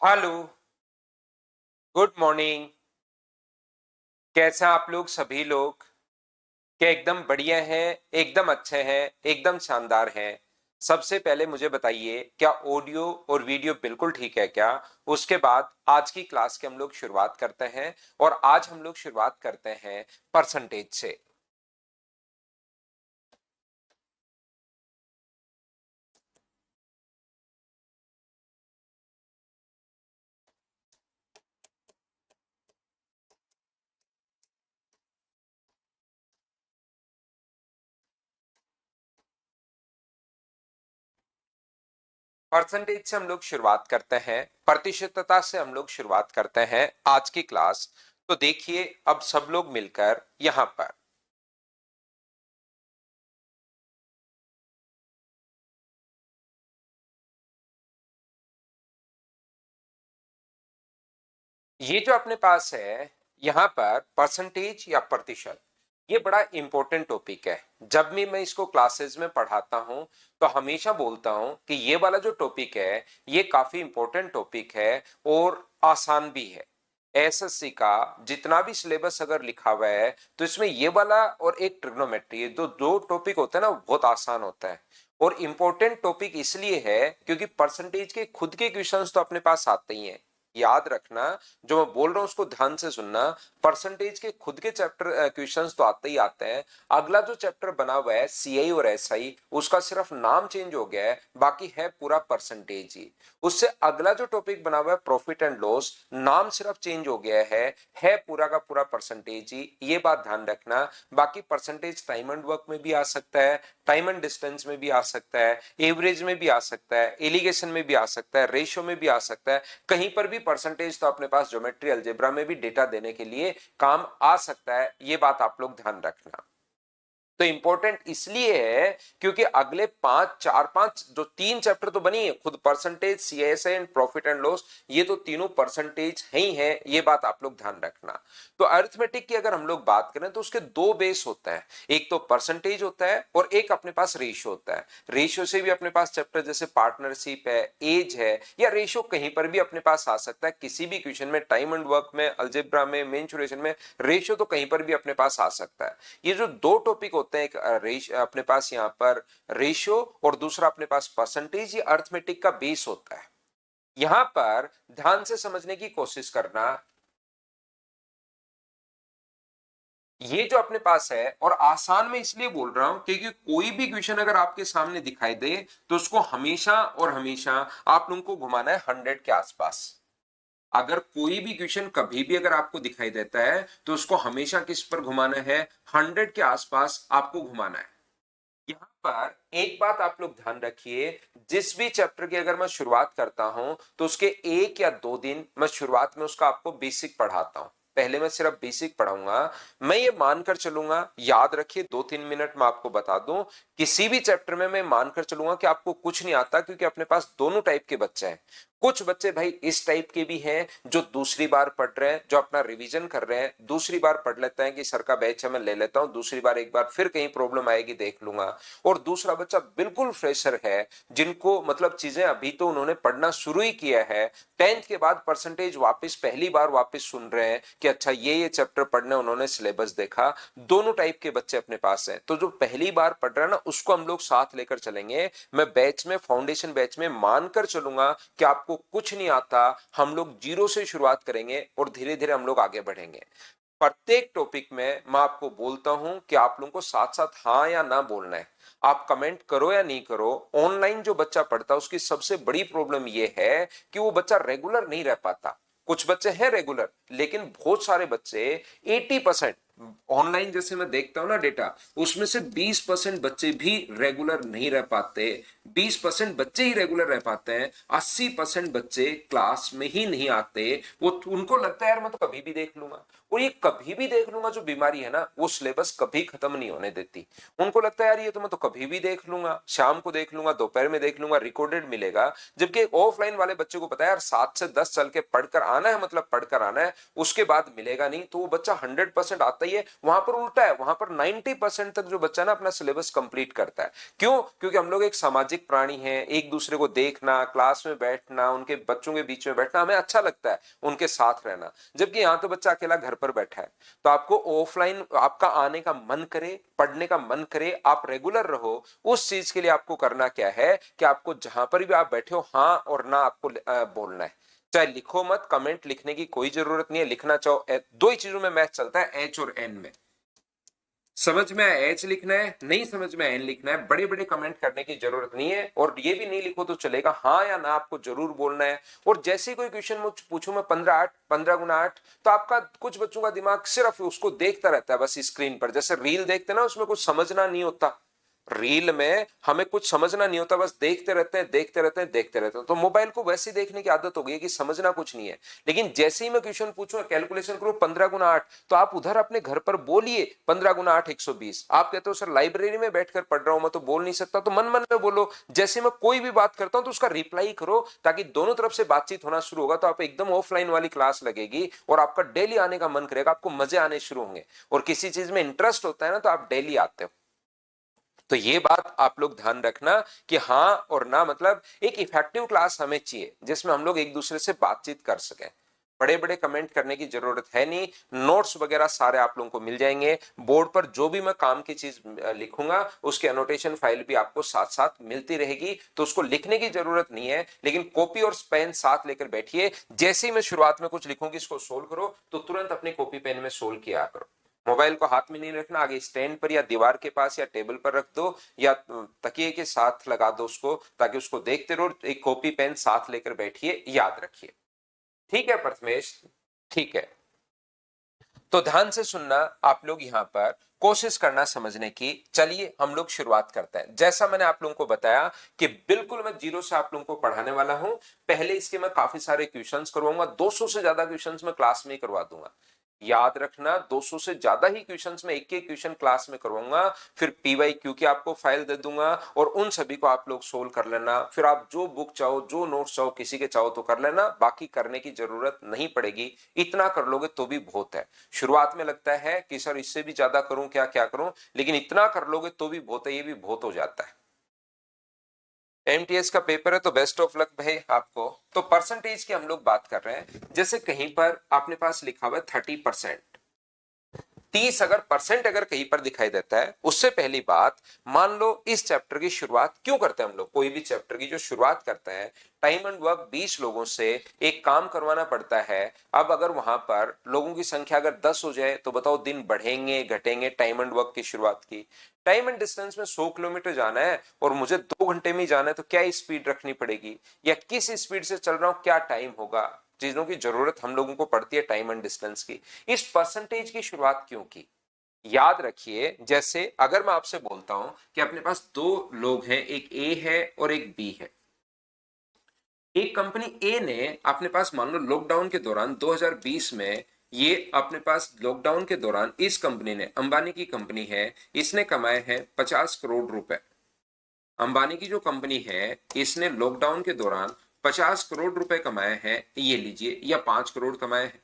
Hello. Good morning. कैसा आप लोग सभी लोग? क्या एकदम बढ़िया हैं? एकदम अच्छे हैं? एकदम शानदार हैं? सबसे पहले मुझे बताइए, क्या ऑडियो और वीडियो बिल्कुल ठीक है क्या? उसके बाद आज की क्लास के हम लोग शुरुआत करते हैं। और आज हम लोग शुरुआत करते हैं परसेंटेज से। परसेंटेज से हम लोग शुरुआत करते हैं, प्रतिशतता से हम लोग शुरुआत करते हैं आज की क्लास। तो देखिए, अब सब लोग मिलकर यहां पर ये जो अपने पास है, यहां पर परसेंटेज या प्रतिशत, ये बड़ा इंपॉर्टेंट टॉपिक है। जब भी मैं इसको क्लासेस में पढ़ाता हूं तो हमेशा बोलता हूं कि ये वाला जो टॉपिक है, ये काफी इंपॉर्टेंट टॉपिक है और आसान भी है। एसएससी का जितना भी सिलेबस अगर लिखा हुआ है तो इसमें ये वाला और एक ट्रिग्नोमेट्री, ये दो दो टॉपिक होते हैं ना, वो बहुत आसान होता है। और इंपॉर्टेंट टॉपिक इसलिए है क्योंकि परसेंटेज के खुद के क्वेश्चंस तो अपने पास आते ही हैं। याद रखना, जो मैं बोल रहा हूं उसको ध्यान से सुनना। परसेंटेज के खुद के चैप्टर क्वेश्चंस तो आते ही आते हैं। अगला जो चैप्टर बना हुआ है सीआई और एसआई, उसका सिर्फ नाम चेंज हो गया है, बाकी है पूरा परसेंटेज ही। उससे अगला जो टॉपिक बना हुआ है प्रॉफिट एंड लॉस, नाम सिर्फ चेंज हो गया है पूरा का पूरा परसेंटेज ही। ये बात ध्यान रखना। बाकी परसेंटेज टाइम एंड वर्क में भी आ सकता है, टाइम एंड डिस्टेंस में भी आ सकता है, एवरेज में भी आ सकता है, एलिगेशन में भी आ सकता है, रेशियो में भी आ सकता है। कहीं पर भी परसेंटेज तो अपने पास ज्योमेट्री अलजेब्रा में भी डेटा देने के लिए काम आ सकता है। ये बात आप लोग ध्यान रखना। तो इंपॉर्टेंट इसलिए है क्योंकि अगले पांच चार पांच जो तीन चैप्टर तो बनी है, खुद percentage, CSA and profit and loss, ये तो तीनों परसेंटेज है ही है। ये बात आप लोग ध्यान रखना। तो अरिथमेटिक की अगर हम लोग बात करें तो उसके दो बेस होता है। एक तो परसेंटेज होता है और एक अपने पास रेशियो होता है। रेशियो से भी अपने पास चैप्टर जैसे पार्टनरशिप है, एज है, या रेशियो कहीं पर भी अपने पास आ सकता है। किसी भी क्वेश्चन में, टाइम एंड वर्क में, अलजेब्रा में, मेंसुरेशन में, रेशियो तो कहीं पर भी अपने पास आ सकता है। ये जो दो टॉपिक होते हैं, एक अपने पास यहाँ पर रेशियो और दूसरा अपने पास परसेंटेज, ये अर्थमेटिक का बेस होता है। यहां पर ध्यान से समझने की कोशिश करना। ये जो अपने पास है, और आसान में इसलिए बोल रहा हूं क्योंकि कोई भी क्वेश्चन अगर आपके सामने दिखाई दे तो उसको हमेशा और हमेशा आप लोगों को घुमाना है 100 के आसपास। अगर कोई भी क्वेश्चन कभी भी अगर आपको दिखाई देता है तो उसको हमेशा किस पर घुमाना है? 100 के आसपास आपको घुमाना है। यहाँ पर एक बात आप लोग ध्यान रखिए, जिस भी चैप्टर की अगर मैं शुरुआत करता हूं तो उसके 1 या 2 दिन मैं शुरुआत में उसका आपको बेसिक पढ़ाता हूं। पहले मैं सिर्फ बेसिक पढ़ाऊंगा। मैं ये मानकर चलूंगा, याद रखिए, 2-3 मिनट में आपको बता दूं, किसी भी चैप्टर में मैं मानकर चलूंगा कि आपको कुछ नहीं आता, क्योंकि अपने पास दोनों टाइप के बच्चे हैं। कुछ बच्चे भाई इस टाइप के भी हैं जो दूसरी बार पढ़ रहे हैं, जो अपना रिवीजन कर रहे हैं, दूसरी बार पढ़ लेते हैं कि सर का बैच है मैं ले लेता हूं, दूसरी बार एक बार फिर कहीं प्रॉब्लम आएगी देख लूंगा। और दूसरा बच्चा बिल्कुल फ्रेशर है, जिनको मतलब चीजें अभी तो उन्होंने पढ़ना शुरू ही किया है, 10th के बाद परसेंटेज वापस पहली बार वापस सुन रहे हैं कि अच्छा ये चैप्टर पढ़ने उन्होंने सिलेबस देखा। दोनों टाइप के बच्चे अपने पास हैं। तो जो पहली बार पढ़ रहा है ना, उसको हम लोग साथ लेकर चलेंगे। मैं बैच में, फाउंडेशन बैच में मानकर चलूंगा कि आपको कुछ नहीं आता, हम लोग जीरो से शुरुआत करेंगे और धीरे धीरे हम लोग आगे बढ़ेंगे। प्रत्येक टॉपिक में मैं आपको बोलता हूं कि आप लोगों को साथ साथ हाँ या ना बोलना है। आप कमेंट करो या नहीं करो, ऑनलाइन जो बच्चा पढ़ता है उसकी सबसे बड़ी प्रॉब्लम यह है कि वो बच्चा रेगुलर नहीं रह पाता। कुछ बच्चे हैं रेगुलर, लेकिन बहुत सारे बच्चे, 80% ऑनलाइन जैसे मैं देखता हूं ना डेटा, उसमें से 20% बच्चे भी रेगुलर नहीं रह पाते। 20% बच्चे ही रेगुलर रह पाते हैं, 80% बच्चे क्लास में ही नहीं आते। वो उनको लगता है यार मैं तो कभी भी देख लूंगा। और ये कभी भी देख लूंगा जो बीमारी है ना, वो सिलेबस कभी खत्म नहीं होने देती। उनको लगता है यार ये तो मैं तो कभी भी देख लूंगा, शाम को देख लूंगा, दोपहर में देख लूंगा, रिकॉर्डेड मिलेगा। जबकि ऑफलाइन वाले बच्चे को पता है यार 7 से 10 चल के पढ़कर आना है, मतलब पढ़कर आना है, उसके बाद मिलेगा नहीं। तो वो बच्चा 100% आता बताइए, वहां पर उल्टा है, वहां पर 90% तक जो बच्चा ना अपना सिलेबस कंप्लीट करता है। क्यों? क्योंकि हम लोग एक सामाजिक प्राणी हैं, एक दूसरे को देखना, क्लास में बैठना, उनके बच्चों के बीच में बैठना हमें अच्छा लगता है, उनके साथ रहना। जबकि यहाँ तो बच्चा अकेला घर पर बैठा है। तो आपको ऑफलाइन आपका आने का मन करे, पढ़ने का मन करे, आप रेगुलर रहो, उस चीज के लिए आपको करना क्या है कि आपको जहां पर भी आप बैठे हो हाँ और ना आपको बोलना है। चाहे लिखो मत, कमेंट लिखने की कोई जरूरत नहीं है, लिखना चाहो दो ही चीजों में मैच चलता है, एच और एन में। समझ में आया एच लिखना है, नहीं समझ में एन लिखना है, बड़े बड़े कमेंट करने की जरूरत नहीं है। और ये भी नहीं लिखो तो चलेगा, हाँ या ना आपको जरूर बोलना है। और जैसे ही कोई क्वेश्चन मुझ पूछूं मैं 15 15 गुना 8, तो आपका कुछ बच्चों का दिमाग सिर्फ उसको देखता रहता है बस स्क्रीन पर, जैसे रील देखते हैं ना, उसमें कुछ समझना नहीं होता। रील में हमें कुछ समझना नहीं होता, बस देखते रहते हैं देखते रहते हैं देखते रहते हैं। तो मोबाइल को वैसे ही देखने की आदत हो गई है कि समझना कुछ नहीं है। लेकिन जैसे ही मैं क्वेश्चन पूछूं, कैलकुलेशन करूं 15 गुना 8, तो आप उधर अपने घर पर बोलिए 15 गुना 8 120। आप कहते हो सर लाइब्रेरी में बैठकर पढ़ रहा हूं, मैं तो बोल नहीं सकता, तो मन मन में बोलो। जैसे मैं कोई भी बात करता हूं तो उसका रिप्लाई करो, ताकि दोनों तरफ से बातचीत होना शुरू होगा, तो आप एकदम ऑफलाइन वाली क्लास लगेगी और आपका डेली आने का मन करेगा, आपको मजे आने शुरू होंगे। और किसी चीज में इंटरेस्ट होता है ना, तो आप डेली आते हो। तो ये बात आप लोग ध्यान रखना कि हाँ और ना मतलब एक इफेक्टिव क्लास हमें चाहिए, जिसमें हम लोग एक दूसरे से बातचीत कर सकें। बड़े बड़े कमेंट करने की जरूरत है नहीं, नोट्स वगैरह सारे आप लोगों को मिल जाएंगे। बोर्ड पर जो भी मैं काम की चीज लिखूंगा, उसकी एनोटेशन फाइल भी आपको साथ साथ मिलती रहेगी, तो उसको लिखने की जरूरत नहीं है। लेकिन कॉपी और पेन साथ लेकर बैठिए, जैसे ही मैं शुरुआत में कुछ लिखूंगी इसको सोल्व करो, तो तुरंत अपने कॉपी पेन में सोल्व किया करो। मोबाइल को हाथ में नहीं रखना, आगे स्टैंड पर या दीवार के पास या टेबल पर रख दो, या तकिए के साथ लगा दो उसको, ताकि उसको देखते रहो। एक कॉपी पेन साथ लेकर बैठिए, याद रखिए। ठीक है प्रथमेश? ठीक है, तो ध्यान से सुनना आप लोग, यहां पर कोशिश करना समझने की। चलिए हम लोग शुरुआत करते हैं। जैसा मैंने आप लोगों को बताया कि बिल्कुल मैं जीरो से आप लोगों को पढ़ाने वाला हूं। पहले इसके मैं काफी सारे क्वेश्चंस करवाऊंगा, 200 से ज्यादा क्वेश्चंस मैं क्लास में करवा दूंगा। याद रखना, 200 से ज्यादा ही क्वेश्चंस में एक एक क्वेश्चन क्लास में करवाऊंगा। फिर पीवाईक्यू की आपको फाइल दे दूंगा, और उन सभी को आप लोग सोल्व कर लेना। फिर आप जो बुक चाहो, जो नोट्स चाहो, किसी के चाहो तो कर लेना, बाकी करने की जरूरत नहीं पड़ेगी। इतना कर लोगे तो भी बहुत है। शुरुआत में लगता है कि सर इससे भी ज्यादा करूं क्या, क्या करूं, लेकिन इतना कर लोगे तो भी बहुत है, ये भी बहुत हो जाता है। एमटीएस का पेपर है तो बेस्ट ऑफ लक भाई आपको। तो परसेंटेज की हम लोग बात कर रहे हैं। जैसे कहीं पर आपने पास लिखा हुआ है 30%, 30 अगर परसेंट अगर कहीं पर दिखाई देता है, उससे पहली बात, मान लो इस चैप्टर की शुरुआत क्यों करते हैं हम लोग, कोई भी चैप्टर की जो शुरुआत करते हैं, टाइम एंड वर्क 20 लोगों से एक काम करवाना पड़ता है। अब अगर वहां पर लोगों की संख्या अगर 10 हो जाए, तो बताओ दिन बढ़ेंगे घटेंगे टाइम एंड वर्क की शुरुआत की। टाइम एंड डिस्टेंस में 100 किलोमीटर जाना है और मुझे 2 घंटे में जाना है, तो क्या स्पीड रखनी पड़ेगी, या किस स्पीड से चल रहा हूं, क्या टाइम होगा। चीजों की जरूरत हम लोगों को पड़ती है टाइम एंड डिस्टेंस की। इस परसेंटेज की शुरुआत क्यों की, याद रखिए। जैसे अगर मैं आपसे बोलता हूं कि अपने पास दो लोग हैं, एक ए है और एक बी है। एक कंपनी ए ने अपने पास मान लो लॉकडाउन के दौरान 2020 में, ये अपने पास लॉकडाउन के दौरान इस कंपनी ने, अंबानी की कंपनी है, इसने कमाए हैं 50 करोड़ रुपए। अंबानी की जो कंपनी है, इसने लॉकडाउन के दौरान 50 करोड़ रुपए कमाए हैं, ये लीजिए, या 5 करोड़ कमाए हैं।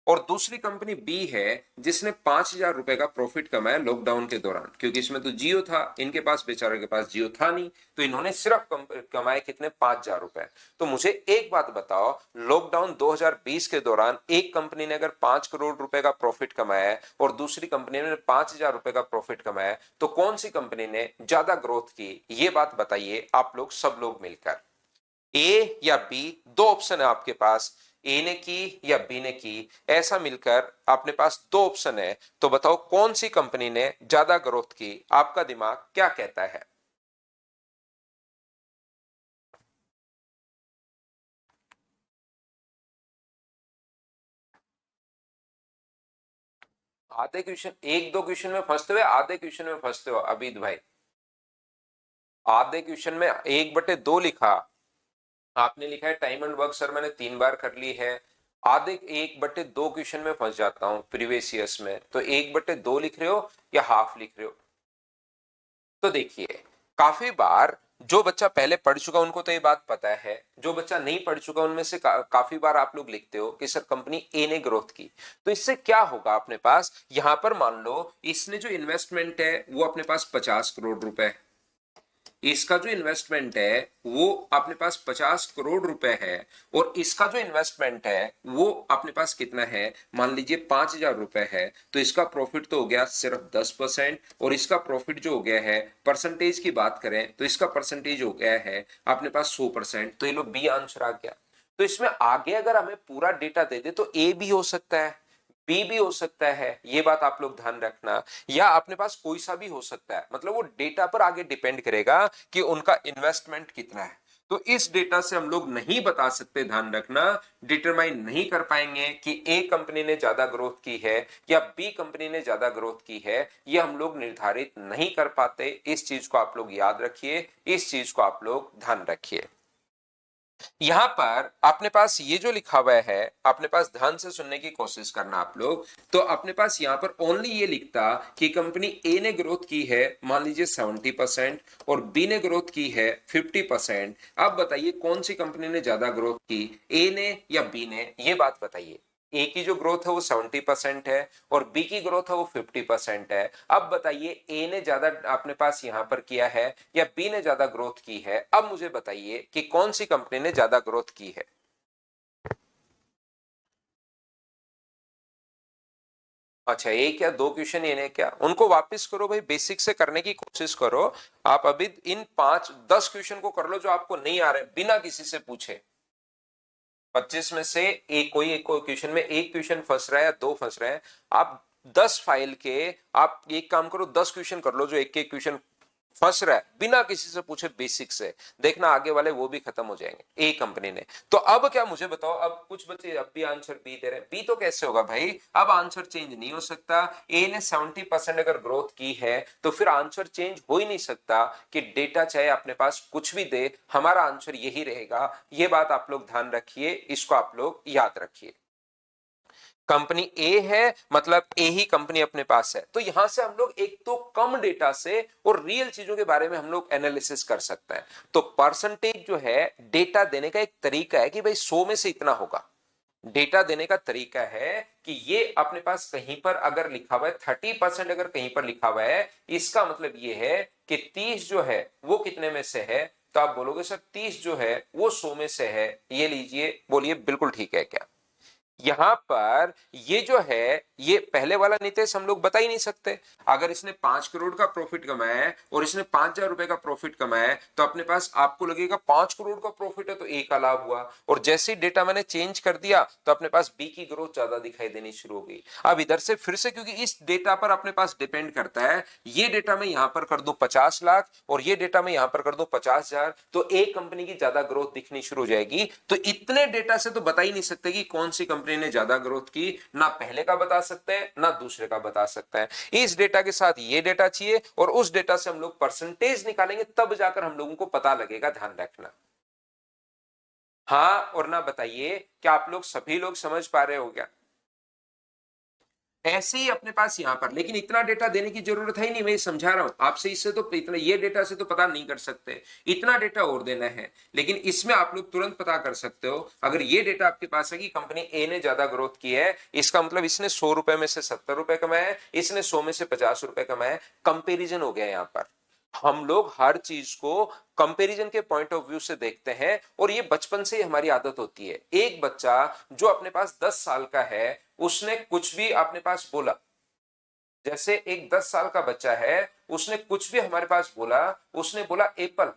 और दूसरी कंपनी बी है, जिसने 5,000 रुपए का प्रॉफिट कमाया लॉकडाउन के दौरान, क्योंकि इसमें तो जियो था, इनके पास बेचारे के पास जियो था नहीं, तो इन्होंने सिर्फ कमाए कितने, 5,000 रुपए। तो मुझे एक बात बताओ, लॉकडाउन 2020 के दौरान एक कंपनी ने अगर 5 करोड़ रुपए का प्रॉफिट कमाया है और दूसरी कंपनी ने 5,000 रुपए का प्रॉफिट कमाया है, तो कौन सी कंपनी ने ज्यादा ग्रोथ की, ये बात बताइए आप लोग, सब लोग मिलकर। ए या बी, दो ऑप्शन है आपके पास, ए ने की या बी ने की, ऐसा मिलकर अपने पास दो ऑप्शन है। तो बताओ कौन सी कंपनी ने ज्यादा ग्रोथ की, आपका दिमाग क्या कहता है। आधे क्वेश्चन, एक दो क्वेश्चन में फंसते हुए आधे क्वेश्चन में फंसते हो अबीद भाई। आधे क्वेश्चन में 1/2 लिखा, आपने लिखा है टाइम एंड वर्क सर मैंने 3 बार कर ली है। आधे 1/2 क्वेश्चन में फंस जाता हूं प्रीवियस ईयर्स में, तो 1/2 लिख रहे हो या हाफ लिख रहे हो। तो देखिए, काफी बार जो बच्चा पहले पढ़ चुका उनको तो ये बात पता है, जो बच्चा नहीं पढ़ चुका उनमें से काफी बार आप लोग लिखते हो कि सर कंपनी ए ने ग्रोथ की, तो इससे क्या होगा अपने पास, यहां पर मान लो इसने जो इन्वेस्टमेंट है वो अपने पास 50 करोड़ रुपए है, इसका जो इन्वेस्टमेंट है वो अपने पास 50 करोड़ रुपए है, और इसका जो इन्वेस्टमेंट है वो अपने पास कितना है, मान लीजिए 5,000 रुपए है, तो इसका प्रॉफिट तो हो गया सिर्फ 10%, और इसका प्रॉफिट जो हो गया है, परसेंटेज की बात करें तो इसका परसेंटेज हो गया है अपने पास 100%, तो ये लो बी आंसर आ गया। तो इसमें आगे अगर हमें पूरा डेटा दे दे तो ए भी हो सकता है, बी भी हो सकता है, ये बात आप लोग ध्यान रखना, या अपने पास कोई सा भी हो सकता है, मतलब वो डेटा पर आगे डिपेंड करेगा कि उनका इन्वेस्टमेंट कितना है। तो इस डेटा से हम लोग नहीं बता सकते, ध्यान रखना, डिटरमाइन नहीं कर पाएंगे कि ए कंपनी ने ज्यादा ग्रोथ की है या बी कंपनी ने ज्यादा ग्रोथ की है, ये हम लोग निर्धारित नहीं कर पाते। इस चीज को आप लोग याद रखिए, इस चीज को आप लोग ध्यान रखिए। यहां पर अपने पास ये जो लिखा हुआ है, अपने पास ध्यान से सुनने की कोशिश करना आप लोग, तो अपने पास यहां पर ओनली ये लिखता कि कंपनी ए ने ग्रोथ की है मान लीजिए 70% और बी ने ग्रोथ की है 50%। अब बताइए कौन सी कंपनी ने ज्यादा ग्रोथ की, ए ने या बी ने, ये बात बताइए। ए की जो ग्रोथ है वो 70% है और बी की ग्रोथ है वो 50% है। अब बताइए ए ने ज्यादा अपने पास यहां पर किया है या बी ने ज्यादा ग्रोथ की है। अब मुझे बताइए कि कौन सी कंपनी ने ज्यादा ग्रोथ की है। अच्छा, एक क्या दो क्वेश्चन ये नहीं, क्या उनको वापस करो भाई, बेसिक से करने की कोशिश करो। आप अभी इन 5-10 क्वेश्चन को कर लो जो आपको नहीं आ रहे, बिना किसी से पूछे। 25 में से एक कोई एक क्वेश्चन में एक क्वेश्चन फंस रहा है या दो फंस रहे हैं, आप 10 फाइल के, आप एक काम करो 10 क्वेश्चन कर लो जो एक एक क्वेश्चन फंस रहा है, बिना किसी से पूछे बेसिक से, देखना आगे वाले वो भी खत्म हो जाएंगे ए कंपनी ने। तो अब क्या मुझे बताओ, अब कुछ बच्चे अब भी आंसर बी दे रहे हैं, बी तो कैसे होगा भाई, अब आंसर चेंज नहीं हो सकता। ए ने 70% अगर ग्रोथ की है तो फिर आंसर चेंज हो ही नहीं सकता, कि डेटा चाहे अपने पास कुछ भी दे, हमारा आंसर यही रहेगा। ये बात आप लोग ध्यान रखिए, इसको आप लोग याद रखिए। कंपनी ए है मतलब ए ही कंपनी अपने पास है, तो यहां से हम लोग एक तो कम डेटा से और रियल चीजों के बारे में हम लोग एनालिसिस कर सकते हैं। तो परसेंटेज जो है डेटा देने का एक तरीका है कि भाई 100 में से इतना होगा, डेटा देने का तरीका है कि ये अपने पास कहीं पर अगर लिखा हुआ है 30%, अगर कहीं पर लिखा हुआ है, इसका मतलब ये है कि 30 जो है वो कितने में से है, तो आप बोलोगे सर 30 जो है वो 100 में से है, ये लीजिए, बोलिए बिल्कुल ठीक है क्या। यहां पर ये जो है ये पहले वाला नितेश हम लोग बता ही नहीं सकते। अगर इसने 5 करोड़ का प्रॉफिट कमाया है और इसने 5,000 रुपए का प्रॉफिट कमाया है, तो अपने पास आपको लगेगा 5 करोड़ का प्रॉफिट है तो ए का लाभ हुआ, और जैसे ही डेटा मैंने चेंज कर दिया तो अपने पास बी की ग्रोथ ज्यादा दिखाई देनी शुरू हो गई। अब इधर से फिर से, क्योंकि इस डेटा पर अपने पास डिपेंड करता है, ये डेटा मैं यहां पर कर दूं 50 लाख और ये डेटा मैं यहां पर कर दूं 50,000, तो एक कंपनी की ज्यादा ग्रोथ दिखनी शुरू हो जाएगी। तो इतने डेटा से तो बता ही नहीं सकते कि कौन सी कंपनी ने ज्यादा ग्रोथ की, ना पहले का बता सकते हैं ना दूसरे का बता सकते हैं। इस डेटा के साथ ये डेटा चाहिए और उस डेटा से हम लोग परसेंटेज निकालेंगे, तब जाकर हम लोगों को पता लगेगा, ध्यान रखना। हाँ और ना बताइए, क्या आप लोग सभी लोग समझ पा रहे हो क्या। ऐसे ही अपने पास यहां पर, लेकिन इतना डेटा देने की जरूरत है ही नहीं, मैं समझा रहा हूं आपसे, इससे तो इतना ये डेटा से तो पता नहीं कर सकते, इतना डेटा और देना है। लेकिन इसमें आप लोग तुरंत पता कर सकते हो, अगर ये डेटा आपके पास है कि कंपनी ए ने ज्यादा ग्रोथ की है, इसका मतलब इसने 100 रुपए में से 70 रुपए कमाए, इसने 100 में से 50 रुपए कमाए, कंपेरिजन हो गया यहां पर। हम लोग हर चीज को कंपैरिजन के पॉइंट ऑफ व्यू से देखते हैं, और ये बचपन से ही हमारी आदत होती है। एक बच्चा जो अपने पास 10 साल का है, उसने कुछ भी अपने पास बोला, जैसे एक 10 साल का बच्चा है, उसने कुछ भी हमारे पास बोला, उसने बोला एप्पल।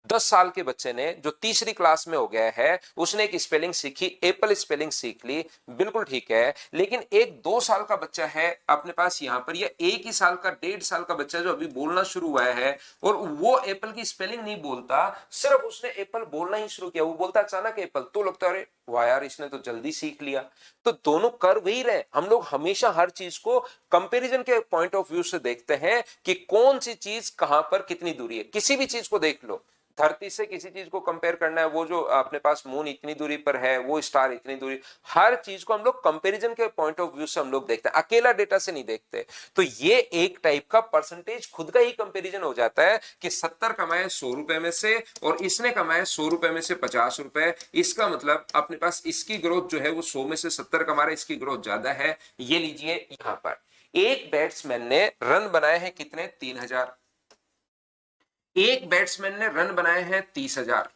10 साल के बच्चे ने जो तीसरी क्लास में हो गया है, उसने एक स्पेलिंग सीखी, एप्पल स्पेलिंग सीख ली, बिल्कुल ठीक है। लेकिन एक 2 साल का बच्चा है अपने पास यहां पर, या एक ही साल का 1.5 साल का बच्चा जो अभी बोलना शुरू हुआ है, और वो एप्पल की स्पेलिंग नहीं बोलता, सिर्फ उसने एप्पल बोलना ही शुरू किया, वो बोलता अचानक एप्पल, तो लगता है अरे वाह यार इसने तो जल्दी सीख लिया। तो दोनों कर वही रहे, हम लोग हमेशा हर चीज को कंपैरिजन के पॉइंट ऑफ व्यू से देखते हैं कि कौन सी चीज कहां पर कितनी दूरी है। किसी भी चीज को देख लो, धरती से किसी चीज को कंपेयर करना है, वो जो अपने पास मून इतनी दूरी पर है, वो स्टार इतनी दूरी, हर चीज को हम लोग कंपैरिजन के पॉइंट ऑफ व्यू से हम लोग देखते हैं, अकेला डेटा से नहीं देखते। तो ये एक टाइप का परसेंटेज खुद का ही कंपैरिजन हो जाता है कि 70 कमाए 100 रुपए में से और इसने कमाए 100 रुपए में से 50 रुपए, इसका मतलब अपने पास इसकी ग्रोथ जो है वो 100 में से 70 कमा रहा है, इसकी ग्रोथ ज्यादा है। ये लीजिए यहां पर एक बैट्समैन ने रन बनाए हैं कितने, 3000, एक बैट्समैन ने रन बनाए हैं 30,000।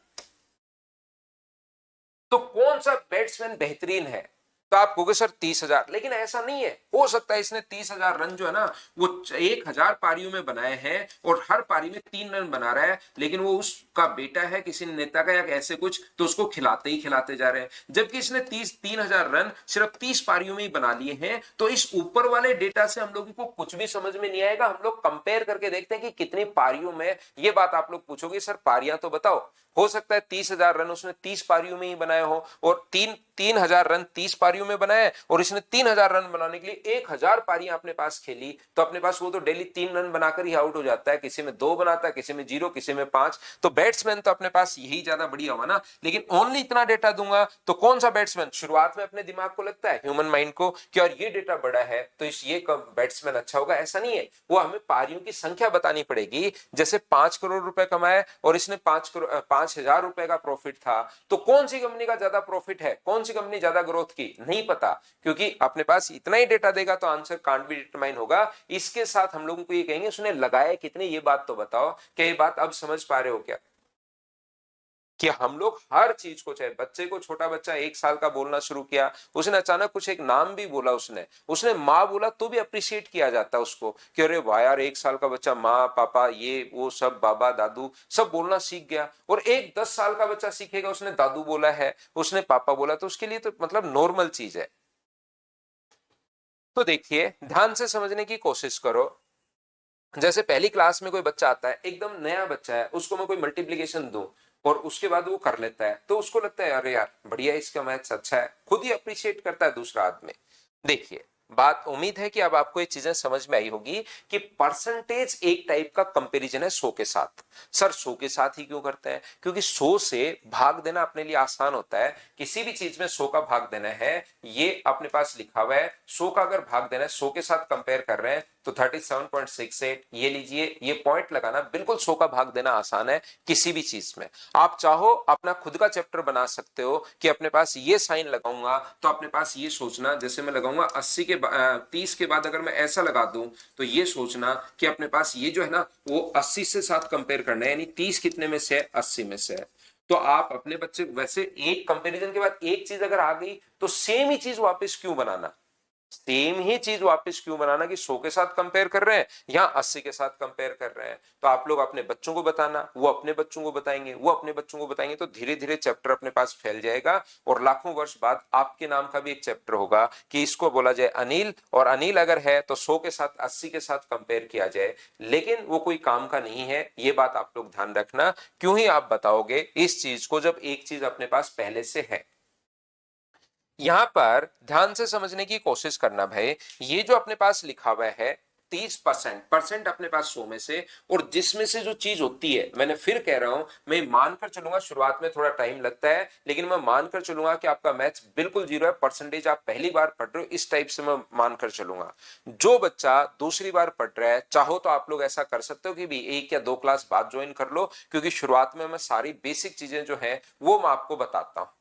तो कौन सा बैट्समैन बेहतरीन है? तो आप कहोगे सर 30,000, लेकिन ऐसा नहीं है। हो सकता है इसने 30,000 रन जो है ना वो 1,000 पारियों में बनाए हैं और हर पारी में 3 रन बना रहा है, लेकिन वो उसका बेटा है किसी नेता का या ऐसे कुछ, तो उसको खिलाते ही खिलाते जा रहे हैं, जबकि इसने 3,000 रन सिर्फ 30 पारियों में ही बना लिए हैं। तो इस ऊपर वाले डेटा से हम लोगों को कुछ भी समझ में नहीं आएगा। हम लोग कंपेयर करके देखते हैं कि कितनी पारियों में, ये बात आप लोग पूछोगे सर पारियां तो बताओ, हो सकता है 30,000 रन उसने 30 पारियों में ही बनाए हो और 3,000 रन 30 पारियों में बनाए और इसने 3,000 रन बनाने के लिए 1,000 पारियां अपने पास खेली, तो अपने पास वो तो डेली 3 रन बनाकर ही आउट हो जाता है, किसी में 2 बनाता है, किसी में 0, किसी में 5। तो बैट्समैन तो अपने पास यही ज्यादा बढ़िया हुआ ना। लेकिन ओनली इतना डेटा दूंगा तो कौन सा बैट्समैन शुरुआत में अपने दिमाग को लगता है, ह्यूमन माइंड को, कि और ये डेटा बड़ा है तो इस ये बैट्समैन अच्छा होगा, ऐसा नहीं है। वो हमें पारियों की संख्या बतानी पड़ेगी। जैसे 5 करोड़ रुपए कमाए और इसने 5,000 रुपए का प्रॉफिट था, तो कौन सी कंपनी का ज्यादा प्रॉफिट है, कौन सी कंपनी ज्यादा ग्रोथ की, नहीं पता, क्योंकि अपने पास इतना ही डेटा देगा तो आंसर कांट बी डिटरमाइन होगा। इसके साथ हम लोगों को ये कहेंगे उसने लगाया कितने, ये बात तो बताओ। क्या ये बात अब समझ पा रहे हो क्या कि हम लोग हर चीज को, चाहे बच्चे को, छोटा बच्चा 1 साल का बोलना शुरू किया, उसने अचानक कुछ एक नाम भी बोला, उसने माँ बोला तो भी अप्रिशिएट किया जाता है उसको कि अरे वाह यार 1 साल का बच्चा माँ पापा ये वो सब बाबा दादू सब बोलना सीख गया। और एक 10 साल का बच्चा सीखेगा उसने दादू बोला है, उसने पापा बोला, तो उसके लिए तो मतलब नॉर्मल चीज है। तो देखिए ध्यान से समझने की कोशिश करो। जैसे पहली क्लास में कोई बच्चा आता है, एकदम नया बच्चा है, उसको मैं कोई मल्टीप्लीकेशन दूं और उसके बाद वो कर लेता है, तो उसको लगता है अरे यार बढ़िया इसका मैथ्स अच्छा है, खुद ही अप्रिशिएट करता है दूसरा आदमी। देखिए बात, उम्मीद है कि अब आपको ये चीजें समझ में आई होगी कि परसेंटेज एक टाइप का कंपैरिजन है 100 के साथ। सर 100 के साथ ही क्यों करते हैं? क्योंकि 100 से भाग देना अपने लिए आसान होता है। किसी भी चीज में 100 का भाग देना है, ये अपने पास लिखा हुआ है, 100 का अगर भाग देना है 100 के साथ कंपेयर कर रहे हैं तो 37.68, ये लीजिए, ये पॉइंट लगाना बिल्कुल 100 का भाग देना आसान है किसी भी चीज में। आप चाहो अपना खुद का चैप्टर बना सकते हो कि अपने पास ये साइन लगाऊंगा तो अपने पास ये सोचना, जैसे मैं लगाऊंगा 30 के बाद अगर मैं ऐसा लगा दूं तो ये सोचना कि अपने पास ये जो है ना वो 80 से साथ कंपेयर करना है, यानी 30 कितने में से है, 80 में से है। तो आप अपने बच्चे, वैसे एक कंपैरिजन के बाद एक चीज अगर आ गई तो सेम ही चीज वापस क्यों बनाना, सेम ही चीज वापस क्यों बनाना कि 100 के साथ कंपेयर कर रहे हैं या 80 के साथ कंपेयर कर रहे हैं। तो आप लोग अपने बच्चों को बताना, वो अपने बच्चों को बताएंगे, वो अपने बच्चों को बताएंगे, तो धीरे धीरे चैप्टर अपने पास फैल जाएगा और लाखों वर्ष बाद आपके नाम का भी एक चैप्टर होगा कि इसको बोला जाए अनिल, और अनिल अगर है तो 100 के साथ 80 के साथ कंपेयर किया जाए, लेकिन वो कोई काम का नहीं है। ये बात आप लोग ध्यान रखना। क्यों ही आप बताओगे इस चीज को जब एक चीज अपने पास पहले से है। यहां पर ध्यान से समझने की कोशिश करना भाई, ये जो अपने पास लिखा हुआ है 30%, परसेंट अपने पास 100 में से, और जिसमें से जो चीज होती है, मैंने फिर कह रहा हूं, मैं मानकर चलूंगा शुरुआत में थोड़ा टाइम लगता है, लेकिन मैं मानकर चलूंगा कि आपका मैथ्स बिल्कुल जीरो है, परसेंटेज आप पहली बार पढ़ रहे हो, इस टाइप से मैं मानकर चलूंगा। जो बच्चा दूसरी बार पढ़ रहा है, चाहो तो आप लोग ऐसा कर सकते हो कि भी 1 या 2 क्लास बाद ज्वाइन कर लो, क्योंकि शुरुआत में मैं सारी बेसिक चीजें जो है वो मैं आपको बताता हूं।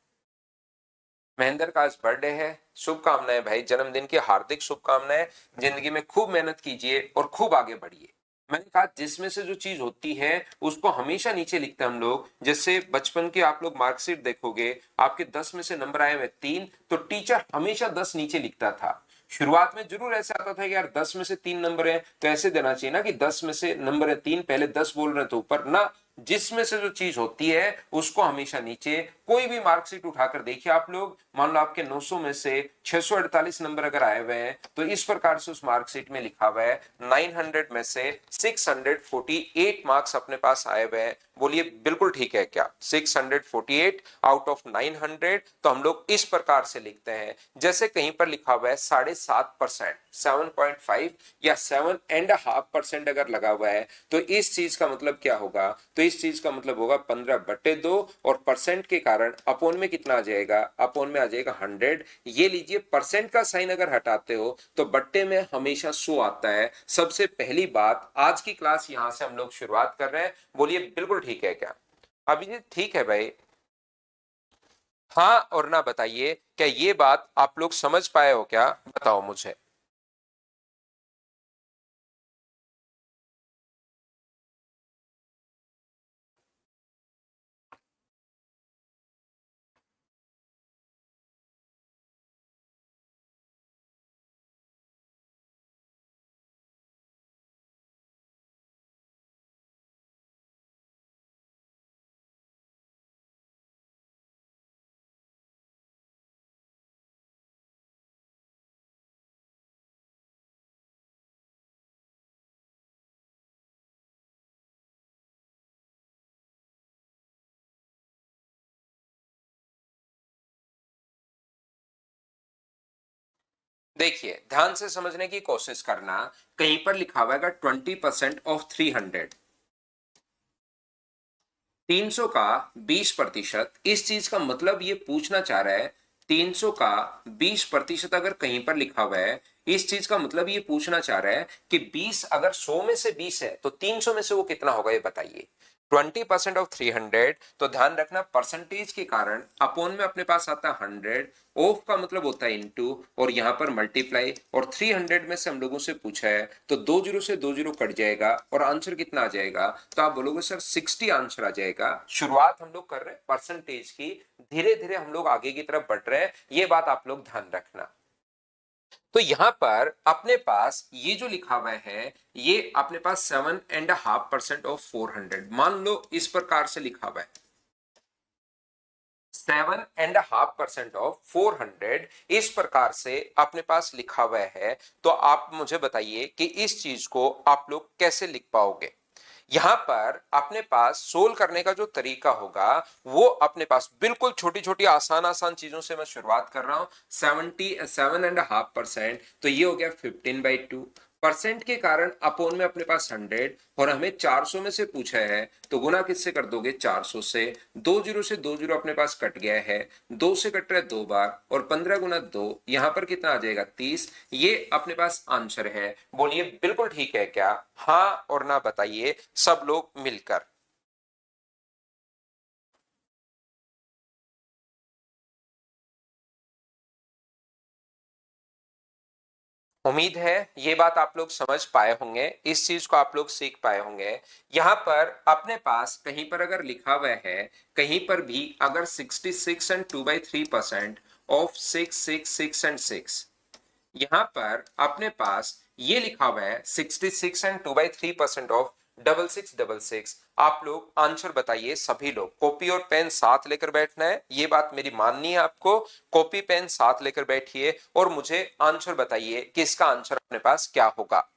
महेंद्र का आज बर्थडे है, शुभकामनाएं भाई, जन्मदिन की हार्दिक शुभकामनाएं। जिंदगी में खूब मेहनत कीजिए और खूब आगे बढ़िए। मैंने कहा जिसमें से जो चीज होती है उसको हमेशा नीचे लिखते हैं हम लोग। जैसे बचपन की आप लोग मार्कशीट देखोगे, आपके 10 में से नंबर आए हुए 3, तो टीचर हमेशा 10 नीचे लिखता था। शुरुआत में जरूर ऐसे आता था कि यार 10 में से 3 नंबर है तो ऐसे देना चाहिए ना कि 10 में से नंबर है 3, पहले 10 बोल रहे हैं तो ऊपर ना, जिसमें से जो चीज होती है उसको हमेशा नीचे। कोई भी मार्कशीट उठाकर देखिए आप लोग, मान लो आपके 900 में से 648 नंबर अगर आए हुए हैं तो इस प्रकार से उस मार्कशीट में लिखा हुआ है 900 में से 648 मार्क्स अपने पास आए हुए हैं। बोलिए बिल्कुल ठीक है क्या? 648 आउट ऑफ 900। तो हम लोग इस प्रकार से लिखते हैं, जैसे कहीं पर लिखा हुआ है 7.5%, 7.5 या 7.5% अगर लगा हुआ है तो इस चीज का मतलब क्या होगा? तो इस चीज का मतलब होगा 15/2 और परसेंट के कारण अपोन में कितना आ जाएगा? अपोन में आ जाएगा 100। ये लीजिए, परसेंट का साइन अगर हटाते हो तो बट्टे में हमेशा 100 आता है। सबसे पहली बात, आज की क्लास यहां से हम लोग शुरुआत कर रहे हैं। बोलिए बिल्कुल ठीक है क्या? अभिजीत ठीक है भाई? हाँ और ना बताइए, क्या ये बात आप लोग समझ पाए हो क्या? बताओ मुझे। देखिए, ध्यान से समझने की कोशिश करना। कहीं पर लिखा हुआ है 20% ऑफ 300, 300 का 20%। इस चीज का मतलब ये पूछना चाह रहा है, 300 का 20% अगर कहीं पर लिखा हुआ है, इस चीज का मतलब ये पूछना चाह रहा है कि 20 अगर 100 में से 20 है तो 300 में से वो कितना होगा, ये बताइए। 20% ऑफ 300, तो ध्यान रखना परसेंटेज के कारण अपोन में अपने पास आता है 100, ऑफ का मतलब होता है इनटू, और यहां पर मल्टीप्लाई, और 300 में से हम लोगों से पूछा है तो 2 जीरो से 2 जीरो कट जाएगा और आंसर कितना आ जाएगा? तो आप बोलोगे सर 60 आंसर आ जाएगा। शुरुआत हम लोग कर रहे हैं परसेंटेज की, धीरे धीरे हम लोग आगे की तरफ बढ़ रहे हैं, ये बात आप लोग ध्यान रखना। तो यहां पर अपने पास ये जो लिखा हुआ है, ये अपने पास 7.5% ऑफ 400, मान लो इस प्रकार से लिखा हुआ है 7.5% ऑफ 400, इस प्रकार से अपने पास लिखा हुआ है। तो आप मुझे बताइए कि इस चीज को आप लोग कैसे लिख पाओगे? यहां पर अपने पास सोल्व करने का जो तरीका होगा वो अपने पास बिल्कुल छोटी छोटी आसान आसान चीजों से मैं शुरुआत कर रहा हूं। 77.5%, तो ये हो गया 15/2। परसेंट के कारण अपोन में अपने पास 100, और हमें 400 में से पूछा है तो गुना किससे कर दोगे? 400 से। 2 जीरो से 2 जीरो अपने पास कट गया है, 2 से कट रहा है 2 बार, और 15 गुना 2, यहां पर कितना आ जाएगा? 30। ये अपने पास आंसर है। बोलिए बिल्कुल ठीक है क्या? हाँ और ना बताइए सब लोग मिलकर। उम्मीद है ये बात आप लोग समझ पाए होंगे, इस चीज को आप लोग सीख पाए होंगे। यहां पर अपने पास कहीं पर अगर लिखा हुआ है, कहीं पर भी अगर 66 एंड 2/3% ऑफ 6 6 6 एंड 6, यहां पर अपने पास ये लिखा हुआ है 66 एंड 2/3% ऑफ 6666। आप लोग आंसर बताइए, सभी लोग कॉपी और पेन साथ लेकर बैठना है, ये बात मेरी माननी है आपको। कॉपी पेन साथ लेकर बैठिए और मुझे आंसर बताइए कि इसका आंसर अपने पास क्या होगा।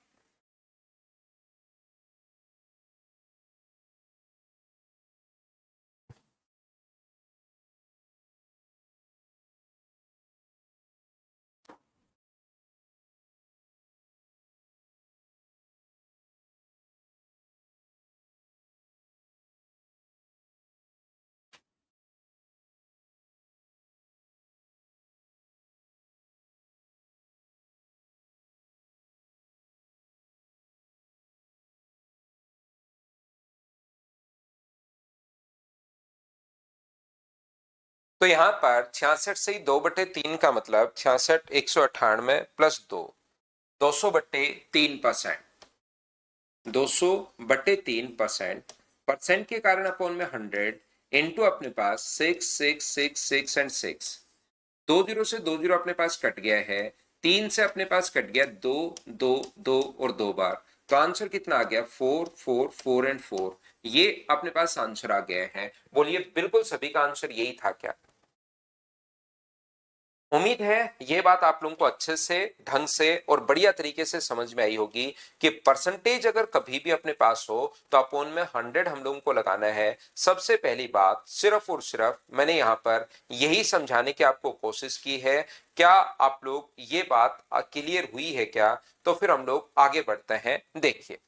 तो यहां पर 66 से 2/3 का मतलब 66 198 प्लस 2, 200/3%, 200/3%। परसेंट के कारण अपॉन में 100 इंटू अपने पास 6 6 6 6 एंड 6। 2 जीरो से 2 जीरो अपने पास कट गया है, 3 से अपने पास कट गया 2 2 2 और 2 बार, तो आंसर कितना आ गया? 4 4 4 एंड 4। ये अपने पास आंसर आ गया है। बोलिए बिल्कुल सभी का आंसर यही था क्या? उम्मीद है ये बात आप लोगों को अच्छे से, ढंग से और बढ़िया तरीके से समझ में आई होगी कि परसेंटेज अगर कभी भी अपने पास हो तो अपोन में 100 हम लोगों को लगाना है। सबसे पहली बात सिर्फ और सिर्फ मैंने यहाँ पर यही समझाने की आपको कोशिश की है। क्या आप लोग ये बात क्लियर हुई है क्या? तो फिर हम लोग आगे बढ़ते हैं। देखिए,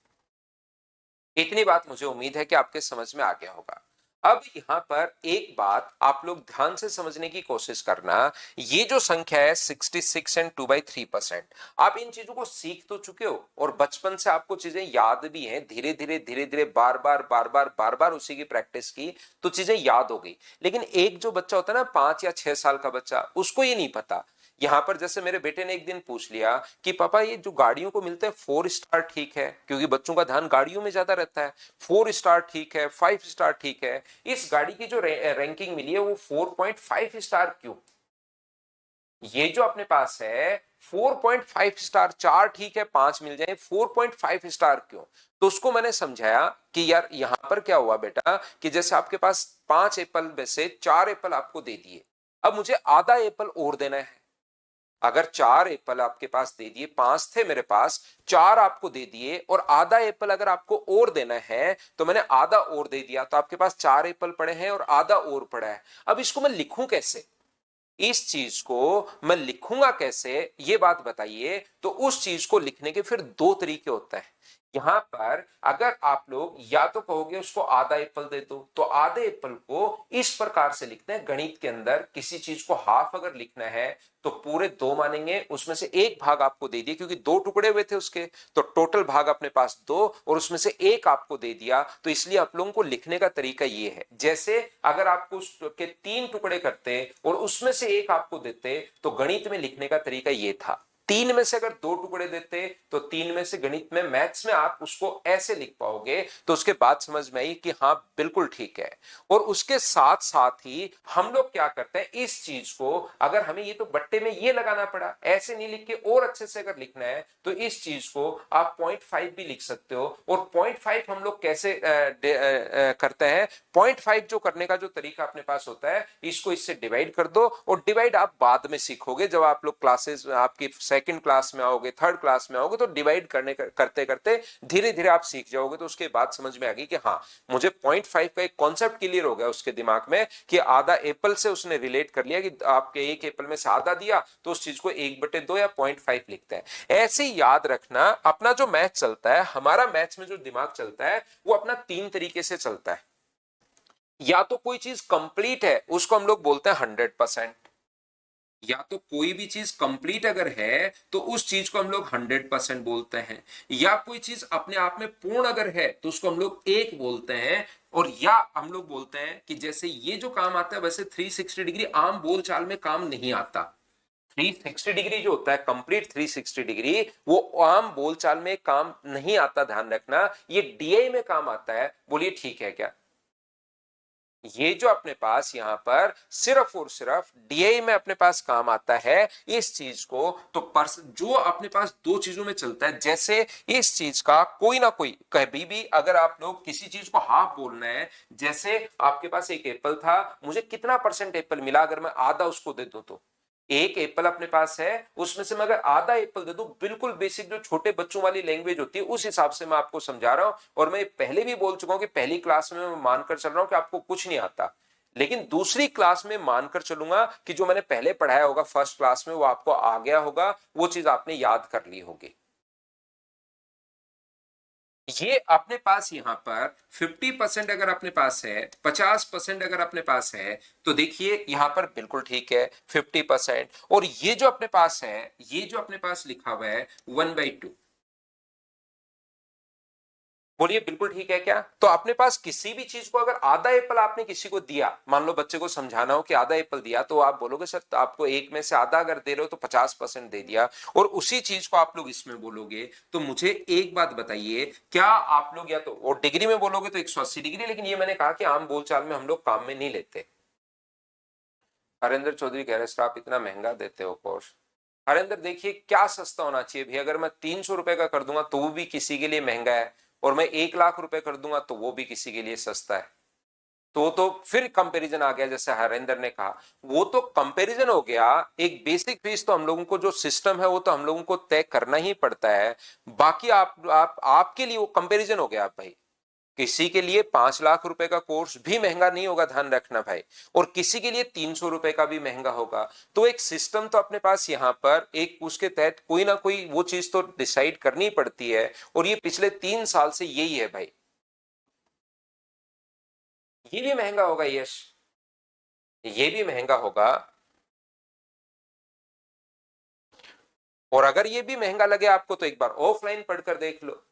इतनी बात मुझे उम्मीद है कि आपके समझ में आ गया होगा। अब यहां पर एक बात आप लोग ध्यान से समझने की कोशिश करना। ये जो संख्या है 66 एंड 2/3%, आप इन चीजों को सीख तो चुके हो और बचपन से आपको चीजें याद भी हैं। धीरे धीरे बार बार उसी की प्रैक्टिस की तो चीजें याद हो गई। लेकिन एक जो बच्चा होता है ना, 5 या 6 साल का बच्चा, उसको ये नहीं पता। यहां पर जैसे मेरे बेटे ने एक दिन पूछ लिया कि पापा ये जो गाड़ियों को मिलते हैं 4 स्टार ठीक है, क्योंकि बच्चों का ध्यान गाड़ियों में ज्यादा रहता है। 4 स्टार ठीक है, 5 स्टार ठीक है, इस गाड़ी की जो रैंकिंग मिली है वो 4.5 स्टार क्यों? ये जो अपने पास है 4.5 स्टार, 4 ठीक है 5 मिल जाए, 4.5 स्टार क्यों? तो उसको मैंने समझाया कि यार यहां पर क्या हुआ बेटा कि जैसे आपके पास 5 एप्पल में से 4 एप्पल आपको दे दिए, अब मुझे आधा एप्पल और देना है। अगर 4 एप्पल आपके पास दे दिए, 5 थे मेरे पास, 4 आपको दे दिए और आधा एप्पल अगर आपको और देना है तो मैंने आधा और दे दिया, तो आपके पास 4 एप्पल पड़े हैं और आधा और पड़ा है। अब इसको मैं लिखूं कैसे? इस चीज को मैं लिखूंगा कैसे, ये बात बताइए। तो उस चीज को लिखने के फिर दो तरीके होते हैं। यहां पर अगर आप लोग या तो कहोगे उसको आधा एप्पल दे दो, तो आधे एप्पल को इस प्रकार से लिखते हैं गणित के अंदर। किसी चीज को हाफ अगर लिखना है तो पूरे 2 मानेंगे, उसमें से एक भाग आपको दे दिया, क्योंकि 2 टुकड़े हुए थे उसके, तो टोटल भाग अपने पास 2 और उसमें से एक आपको दे दिया। तो इसलिए आप लोगों को लिखने का तरीका ये है। जैसे अगर आपको उसके 3 टुकड़े करते और उसमें से एक आपको देते तो गणित में लिखने का तरीका ये था। 3 में से अगर 2 टुकड़े देते तो 3 में से गणित में, मैथ्स में आप उसको ऐसे लिख पाओगे। तो उसके बाद समझ में आई कि हाँ बिल्कुल ठीक है। और उसके साथ साथ ही हम लोग क्या करते हैं, इस चीज को अगर हमें ये तो बट्टे में ये लगाना पड़ा, ऐसे नहीं लिख के और अच्छे से अगर लिखना है तो इस चीज को आप 0.5 भी लिख सकते हो। और 0.5 हम लोग कैसे करते हैं, 0.5 जो करने का जो तरीका अपने पास होता है, इसको इससे डिवाइड कर दो। और डिवाइड आप बाद में सीखोगे, जब आप लोग क्लासेस आपकी सेकंड क्लास में आओगे, थर्ड क्लास में आओगे, तो डिवाइड करते करते धीरे धीरे आप सीख जाओगे। तो उसके बाद समझ में आ गई कि हाँ मुझे 0.5 का एक कॉन्सेप्ट क्लियर हो गया उसके दिमाग में कि आधा एप्पल से उसने रिलेट कर लिया कि आपके एक एप्पल में से आधा दिया तो उस चीज को 1/2 या 0.5 लिखते हैं। ऐसे ही याद रखना, अपना जो मैथ चलता है, हमारा मैथ्स में जो दिमाग चलता है वो अपना 3 तरीके से चलता है। या तो कोई चीज कंप्लीट है उसको हम लोग बोलते हैं 100%, या तो कोई भी चीज कंप्लीट अगर है तो उस चीज को हम लोग 100% बोलते हैं। या कोई चीज अपने आप में पूर्ण अगर है तो उसको हम लोग एक बोलते हैं। और या हम लोग बोलते हैं कि जैसे ये जो काम आता है वैसे 360 डिग्री आम बोलचाल में काम नहीं आता। 360 डिग्री जो होता है, कंप्लीट 360 डिग्री, वो आम बोलचाल में काम नहीं आता, ध्यान रखना। ये डीआई में काम आता है। बोलिए ठीक है क्या? ये जो अपने पास यहां पर सिर्फ और सिर्फ डीआई में अपने पास काम आता है इस चीज को। तो जो अपने पास दो चीजों में चलता है, जैसे इस चीज का कोई ना कोई, कभी भी अगर आप लोग किसी चीज को हाफ बोलना है, जैसे आपके पास एक एप्पल था, मुझे कितना परसेंट एप्पल मिला अगर मैं आधा उसको दे दूं तो? एक एप्पल अपने पास है, उसमें से मैं अगर आधा एप्पल दे दूं, बिल्कुल बेसिक जो छोटे बच्चों वाली लैंग्वेज होती है उस हिसाब से मैं आपको समझा रहा हूं। और मैं पहले भी बोल चुका हूं कि पहली क्लास में मैं मानकर चल रहा हूं कि आपको कुछ नहीं आता, लेकिन दूसरी क्लास में मानकर चलूंगा कि जो मैंने पहले पढ़ाया होगा फर्स्ट क्लास में वो आपको आ गया होगा, वो चीज आपने याद कर ली होगी। ये अपने पास यहां पर 50% अगर अपने पास है, 50% अगर अपने पास है, तो देखिए यहां पर बिल्कुल ठीक है 50%। और ये जो अपने पास है, ये जो अपने पास लिखा हुआ है 1/2, बोलिए बिल्कुल ठीक है क्या? तो अपने पास किसी भी चीज को अगर आधा एप्पल आपने किसी को दिया, मान लो बच्चे को समझाना हो कि आधा एप्पल दिया, तो आप बोलोगे सर तो आपको एक में से आधा अगर दे रहे हो तो 50% दे दिया। और उसी चीज को आप लोग इसमें बोलोगे तो मुझे एक बात बताइए, क्या आप लोग या तो और डिग्री में बोलोगे तो 180 डिग्री, लेकिन ये मैंने कहा कि आम बोलचाल में हम लोग काम में नहीं लेते। हरेंद्र चौधरी कह रहे सर आप इतना महंगा देते हो कोर्स। हरेंद्र देखिए क्या सस्ता होना चाहिए भी, अगर मैं 300 रुपए का कर दूंगा तो वो भी किसी के लिए महंगा है, और मैं 1 लाख रुपए कर दूंगा तो वो भी किसी के लिए सस्ता है। तो फिर कंपैरिजन आ गया, जैसे हरेंद्र ने कहा, वो तो कंपैरिजन हो गया। एक बेसिक फीस तो हम लोगों को जो सिस्टम है वो तो हम लोगों को तय करना ही पड़ता है। बाकी आप आपके लिए वो कंपैरिजन हो गया भाई। किसी के लिए 5 लाख रुपए का कोर्स भी महंगा नहीं होगा, ध्यान रखना भाई, और किसी के लिए 300 रुपए का भी महंगा होगा। तो एक सिस्टम तो अपने पास यहाँ पर एक उसके तहत कोई ना कोई वो चीज तो डिसाइड करनी पड़ती है, और ये पिछले 3 साल से यही है भाई। ये भी महंगा होगा यश, ये भी महंगा होगा। और अगर ये भी महंगा लगे आपको तो एक बार ऑफलाइन पढ़कर देख लो।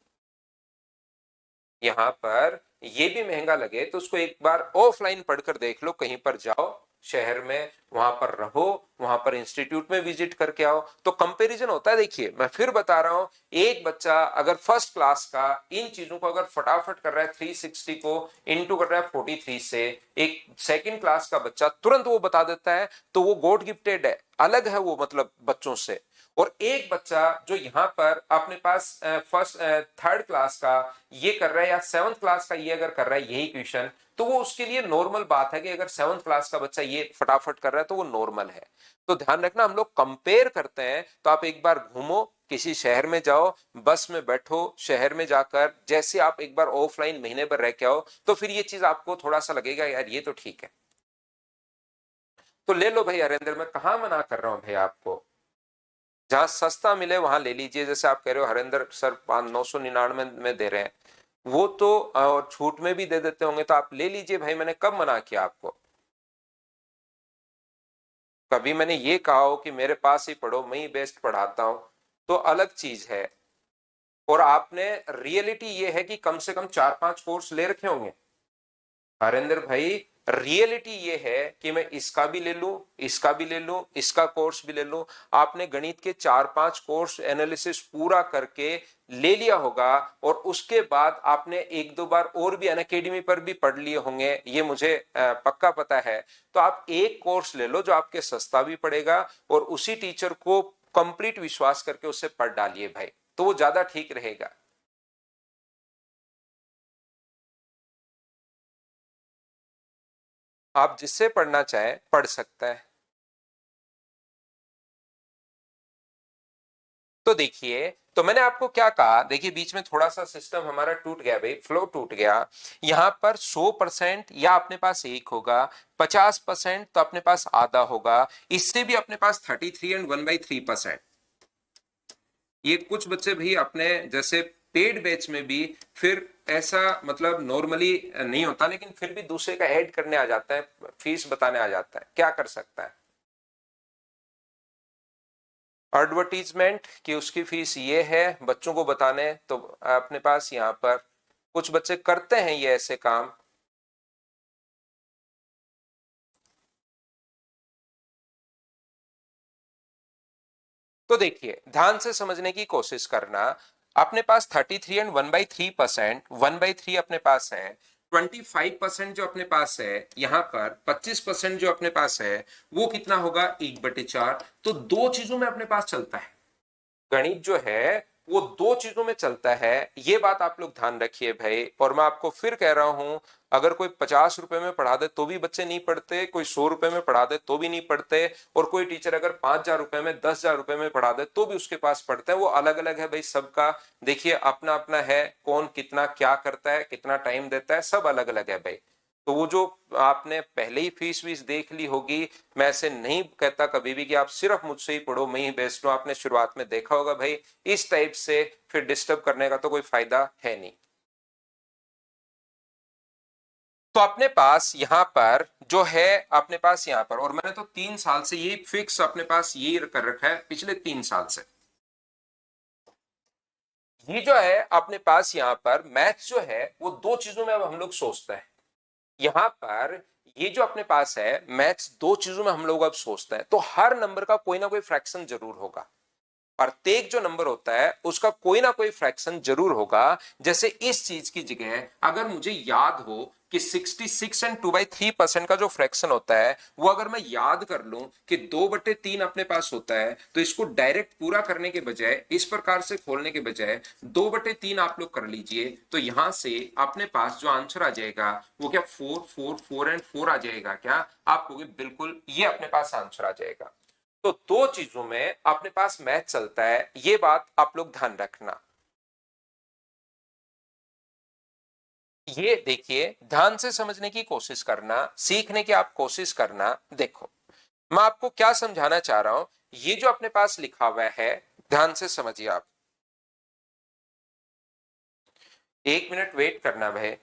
यहाँ पर ये भी महंगा लगे तो उसको एक बार ऑफलाइन पढ़कर देख लो, कहीं पर जाओ शहर में, वहां पर रहो, वहां पर इंस्टीट्यूट में विजिट करके आओ, तो कंपैरिजन होता है। देखिए मैं फिर बता रहा हूं, एक बच्चा अगर फर्स्ट क्लास का इन चीजों को अगर फटाफट कर रहा है 360 को इंटू कर रहा है 43 से, एक सेकंड क्लास का बच्चा तुरंत वो बता देता है, तो वो गॉड गिफ्टेड है, अलग है वो मतलब बच्चों से। और एक बच्चा जो यहाँ पर अपने पास फर्स्ट थर्ड क्लास का ये कर रहा है, या सेवंथ क्लास का ये अगर कर रहा है यही क्वेश्चन, तो वो उसके लिए नॉर्मल बात है कि अगर सेवंथ क्लास का बच्चा ये फटाफट कर रहा है तो वो नॉर्मल है। तो ध्यान रखना, हम लोग कंपेयर करते हैं, तो आप एक बार घूमो, किसी शहर में जाओ, बस में बैठो, शहर में जाकर जैसे आप एक बार ऑफलाइन महीने भर रह के आओ, तो फिर ये चीज आपको थोड़ा सा लगेगा यार ये तो ठीक है। तो ले लो भाई हरेंद्र, मैं कहाँ मना कर रहा हूँ भाई आपको, जहां सस्ता मिले वहां ले लीजिए। जैसे आप कह रहे हो हरेंद्र सर 999 में दे रहे हैं, वो तो और छूट में भी दे देते होंगे, तो आप ले लीजिए भाई, मैंने कब मना किया आपको। कभी मैंने ये कहा हो कि मेरे पास ही पढ़ो, मैं ही बेस्ट पढ़ाता हूं, तो अलग चीज है। और आपने रियलिटी ये है कि कम से कम 4-5 कोर्स ले रखे होंगे हरेंद्र भाई। रियलिटी ये है कि मैं इसका भी ले लूं, इसका भी ले लूं, इसका कोर्स भी ले लूं। आपने गणित के 4-5 कोर्स एनालिसिस पूरा करके ले लिया होगा, और उसके बाद आपने एक दो बार और भी अनअकैडमी पर भी पढ़ लिए होंगे, ये मुझे पक्का पता है। तो आप एक कोर्स ले लो जो आपके सस्ता भी पड़ेगा, और उसी टीचर को कंप्लीट विश्वास करके उससे पढ़ डालिए भाई, तो वो ज्यादा ठीक रहेगा। आप जिससे पढ़ना चाहें पढ़ सकता है। तो देखिए, तो मैंने आपको क्या कहा, देखिए बीच में थोड़ा सा सिस्टम हमारा टूट गया भाई, फ्लो टूट गया। यहां पर 100% या अपने पास एक होगा, 50% तो अपने पास आधा होगा, इससे भी अपने पास 33 एंड 1/3%। ये कुछ बच्चे भी अपने जैसे पेड बैच में भी फिर ऐसा मतलब नॉर्मली नहीं होता, लेकिन फिर भी दूसरे का ऐड करने आ जाता है, फीस बताने आ जाता है, क्या कर सकता है। एडवर्टीजमेंट कि उसकी फीस ये है, बच्चों को बताने, तो अपने पास यहाँ पर कुछ बच्चे करते हैं ये ऐसे काम। तो देखिए ध्यान से समझने की कोशिश करना, अपने पास 33 एंड 1/3%, 1/3 अपने पास है, 25% जो अपने पास है, यहाँ पर 25% जो अपने पास है, वो कितना होगा 1/4। तो दो चीजों में अपने पास चलता है, गणित जो है वो दो चीजों में चलता है, ये बात आप लोग ध्यान रखिए भाई। और मैं आपको फिर कह रहा हूं, अगर कोई 50 रुपए में पढ़ा दे तो भी बच्चे नहीं पढ़ते, कोई 100 रुपए में पढ़ा दे तो भी नहीं पढ़ते, और कोई टीचर अगर 5,000 रुपए में 10,000 रुपए में पढ़ा दे तो भी उसके पास पढ़ते हैं। वो अलग अलग है भाई सबका, देखिए अपना अपना है, कौन कितना क्या करता है, कितना टाइम देता है, सब अलग अलग है भाई। तो वो जो आपने पहले ही फीस वीस देख ली होगी, मैं ऐसे नहीं कहता कभी भी कि आप सिर्फ मुझसे ही पढ़ो, मैं ही बेस्ट हूं, आपने शुरुआत में देखा होगा भाई, इस टाइप से फिर डिस्टर्ब करने का तो कोई फायदा है नहीं। तो अपने पास यहाँ पर जो है, अपने पास यहाँ पर, और मैंने तो 3 साल से ये फिक्स अपने पास यही कर रखा है, पिछले 3 साल से ये जो है अपने पास यहाँ पर मैथ्स जो है वो दो चीजों में अब हम लोग सोचते हैं। यहाँ पर ये जो अपने पास है मैथ्स दो चीजों में हम लोग अब सोचते हैं, तो हर नंबर का कोई ना कोई फ्रैक्शन जरूर होगा। प्रत्येक जो नंबर होता है उसका कोई ना कोई फ्रैक्शन जरूर होगा। जैसे इस चीज की जगह अगर मुझे याद हो कि 66 एंड 2/3% का जो फ्रैक्शन होता है वो अगर मैं याद कर लूं कि 2/3 अपने पास होता है, तो इसको डायरेक्ट पूरा करने के बजाय, इस प्रकार से खोलने के बजाय 2/3 आप लोग कर लीजिए, तो यहां से अपने पास जो आंसर आ जाएगा वो क्या 4 4 4 एंड 4 आ जाएगा क्या? आप कहोगे बिल्कुल, ये अपने पास आंसर आ जाएगा। तो दो चीजों में अपने पास मैथ चलता है, ये बात आप लोग ध्यान रखना। ये देखिए, ध्यान से समझने की कोशिश करना, सीखने की आप कोशिश करना। देखो, मैं आपको क्या समझाना चाह रहा हूं, ये जो अपने पास लिखा हुआ है, ध्यान से समझिए आप। 1 मिनट वेट करना भाई।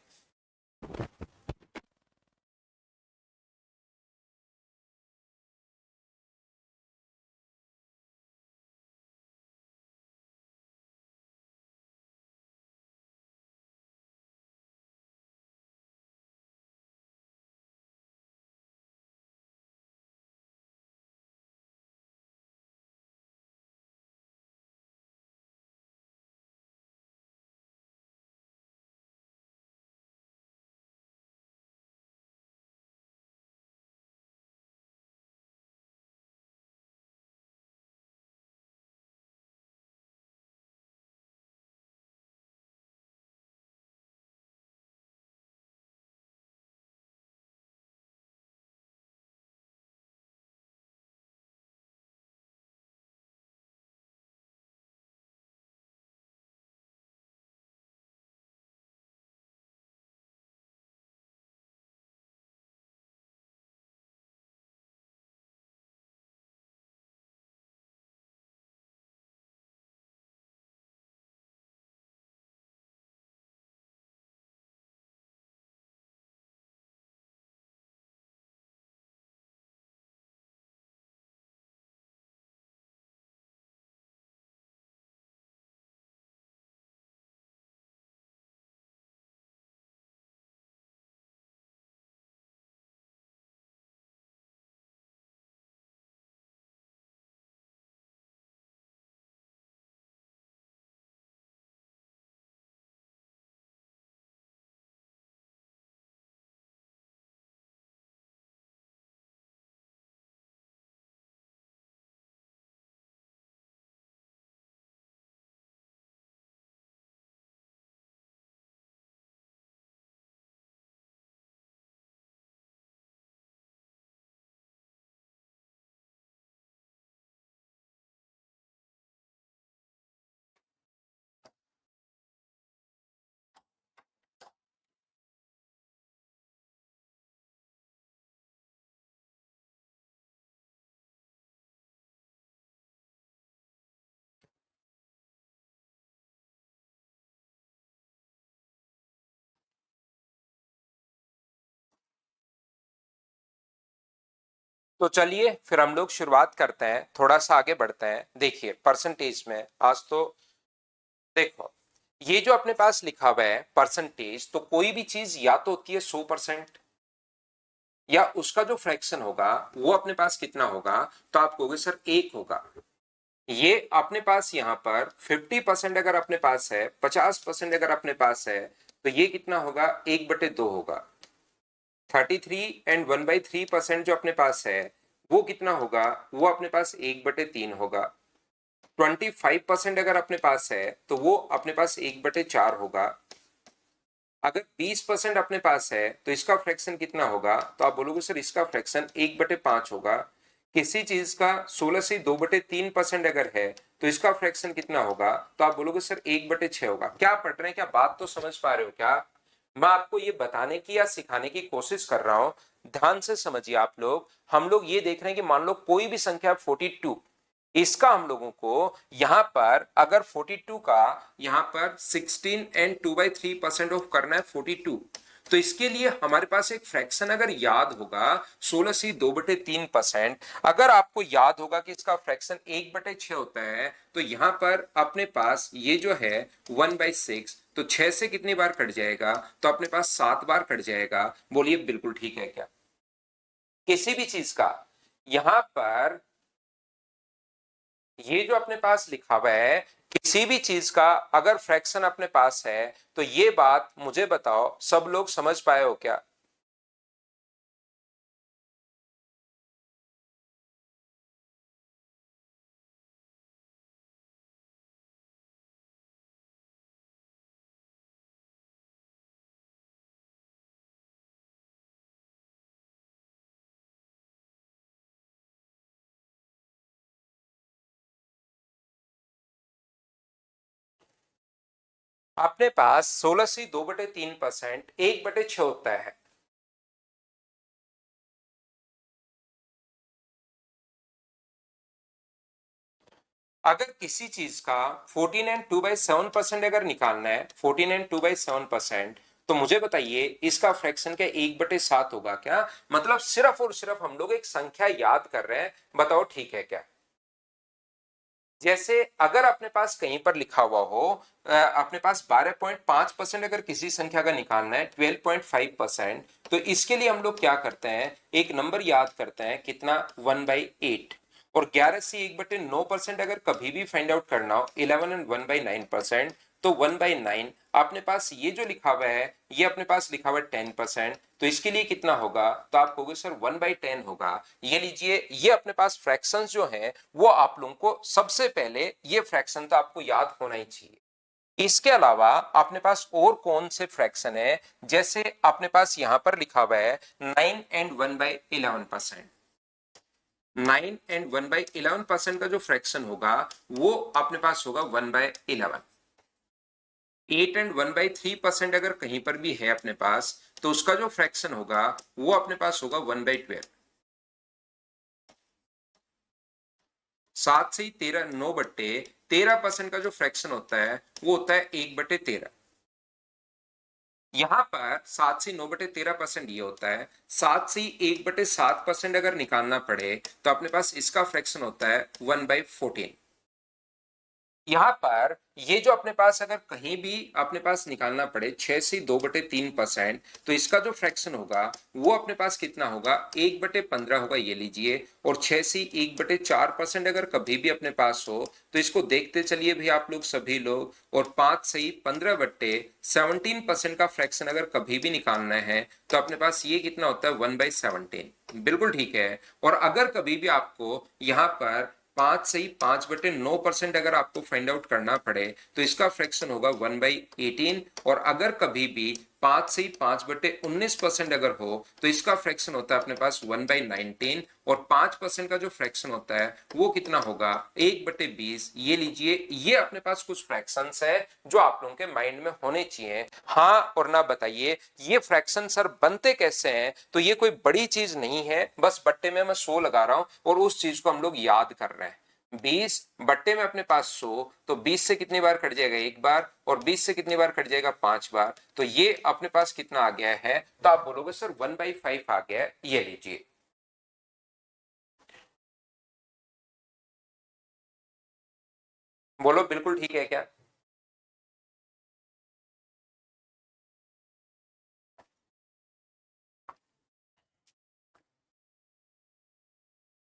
तो चलिए फिर हम लोग शुरुआत करते हैं, थोड़ा सा आगे बढ़ते हैं। देखिए, परसेंटेज में आज तो देखो, ये जो अपने पास लिखा हुआ है परसेंटेज, तो कोई भी चीज या तो होती है 100% या उसका जो फ्रैक्शन होगा वो अपने पास कितना होगा, तो आप कहोगे सर 1 होगा। ये अपने पास यहाँ पर 50% अगर अपने पास है, 50% अगर अपने पास है, तो ये कितना होगा, 1/2 होगा। 33 एंड 1/3% जो अपने पास है वो कितना होगा, वो अपने पास 1/3 होगा। 25% अगर अपने पास है तो वो अपने पास 1/4 होगा। अगर 20% अपने पास है तो इसका फ्रैक्शन कितना होगा, तो आप बोलोगे सर इसका फ्रैक्शन 1/5 होगा। किसी चीज का 16 से 2/3% अगर है तो इसका फ्रैक्शन कितना होगा, तो आप बोलोगे सर 1/6 होगा। क्या पढ़ रहे हैं, क्या बात तो समझ पा रहे हो क्या? मैं आपको ये बताने की या सिखाने की कोशिश कर रहा हूं, ध्यान से समझिए आप लोग। हम लोग ये देख रहे हैं कि मान लो कोई भी संख्या 42, इसका हम लोगों को यहां पर अगर 42 का यहां पर 16 एंड 2/3% ऑफ करना है 42, तो इसके लिए हमारे पास एक फ्रैक्शन अगर याद होगा 16 से 2/3%, अगर आपको याद होगा कि इसका फ्रैक्शन 1/6 होता है, तो यहां पर अपने पास ये जो है 1/6, तो 6 से कितनी बार कट जाएगा, तो अपने पास 7 बार कट जाएगा। बोलिए बिल्कुल ठीक है क्या? किसी भी चीज का यहां पर ये जो अपने पास लिखा हुआ है, किसी भी चीज का अगर फ्रैक्शन अपने पास है तो ये बात मुझे बताओ, सब लोग समझ पाए हो क्या? अपने पास 16 से 2/3% 1/6 होता है। अगर किसी चीज का 14 and 2/7% अगर निकालना है, 14 and 2/7%, तो मुझे बताइए इसका फ्रैक्शन क्या 1/7 होगा क्या? मतलब सिर्फ और सिर्फ हम लोग एक संख्या याद कर रहे हैं, बताओ ठीक है क्या? जैसे अगर अपने पास कहीं पर लिखा हुआ हो अपने पास 12.5% अगर किसी संख्या का निकालना है, 12.5%, तो इसके लिए हम लोग क्या करते हैं, एक नंबर याद करते हैं, कितना, 1/8। और 11 से 1/9% अगर कभी भी फाइंड आउट करना हो, 11 and 1/9%, तो 1/9। आपने पास ये जो लिखा हुआ है, ये अपने पास लिखा हुआ है 10%, तो इसके लिए कितना होगा, तो आप कहोगे सर 1/10 होगा। ये लीजिए, ये अपने पास फ्रैक्शंस जो हैं वो आप लोगों को सबसे पहले ये फ्रैक्शन तो आपको याद होना ही चाहिए। इसके अलावा अपने पास और कौन से फ्रैक्शन है, जैसे अपने पास यहां पर लिखा हुआ है 9 and 1/11%। 9 and 1/11% का जो फ्रैक्शन होगा वो अपने पास होगा 1/11। 8 and 1/3% अगर कहीं पर भी है अपने पास, तो उसका जो फ्रैक्शन होगा वो अपने पास होगा 1/12। 7 से 13, 9/13% का जो फ्रैक्शन होता है वो होता है 1/13। यहां पर 7 से 9/13% ये होता है। 7 से 1/7% अगर निकालना पड़े तो अपने पास इसका फ्रैक्शन होता है 1/14। यहां पर ये जो अपने पास अगर कहीं भी अपने पास निकालना पड़े 6 से 2/3%, तो इसका जो फ्रैक्शन होगा वो अपने पास कितना होगा, 1/15 होगा, ये लीजिए। और 6 से 1/4% अगर कभी भी अपने पास हो, तो इसको देखते चलिए भी आप लोग सभी लोग। और 5 से 15/17% का फ्रैक्शन अगर कभी भी निकालना है, तो अपने पास ये कितना होता है, 1/17। बिल्कुल ठीक है। और अगर कभी भी आपको यहाँ पर 5 से 5/9% अगर आपको फाइंड आउट करना पड़े, तो इसका फ्रैक्शन होगा 1/18। और अगर कभी भी 5 से 5/19% अगर हो, तो इसका फ्रैक्शन होता है अपने पास 1/19। और 5% का जो फ्रैक्शन होता है वो कितना होगा, 1/20। ये लीजिए, ये अपने पास कुछ फ्रैक्शंस है जो आप लोगों के माइंड में होने चाहिए। हाँ और ना बताइए, ये फ्रैक्शन सर बनते कैसे हैं? तो ये कोई बड़ी चीज नहीं है, बस बट्टे में मैं 100 लगा रहा हूं और उस चीज को हम लोग याद कर रहे हैं। 20 बट्टे में अपने पास 100, तो 20 से कितनी बार कट जाएगा, एक बार। और 20 से कितनी बार कट जाएगा, 5 बार। तो ये अपने पास कितना आ गया है, तो आप बोलोगे सर 1/5 आ गया है। ये लीजिए, बोलो बिल्कुल ठीक है क्या?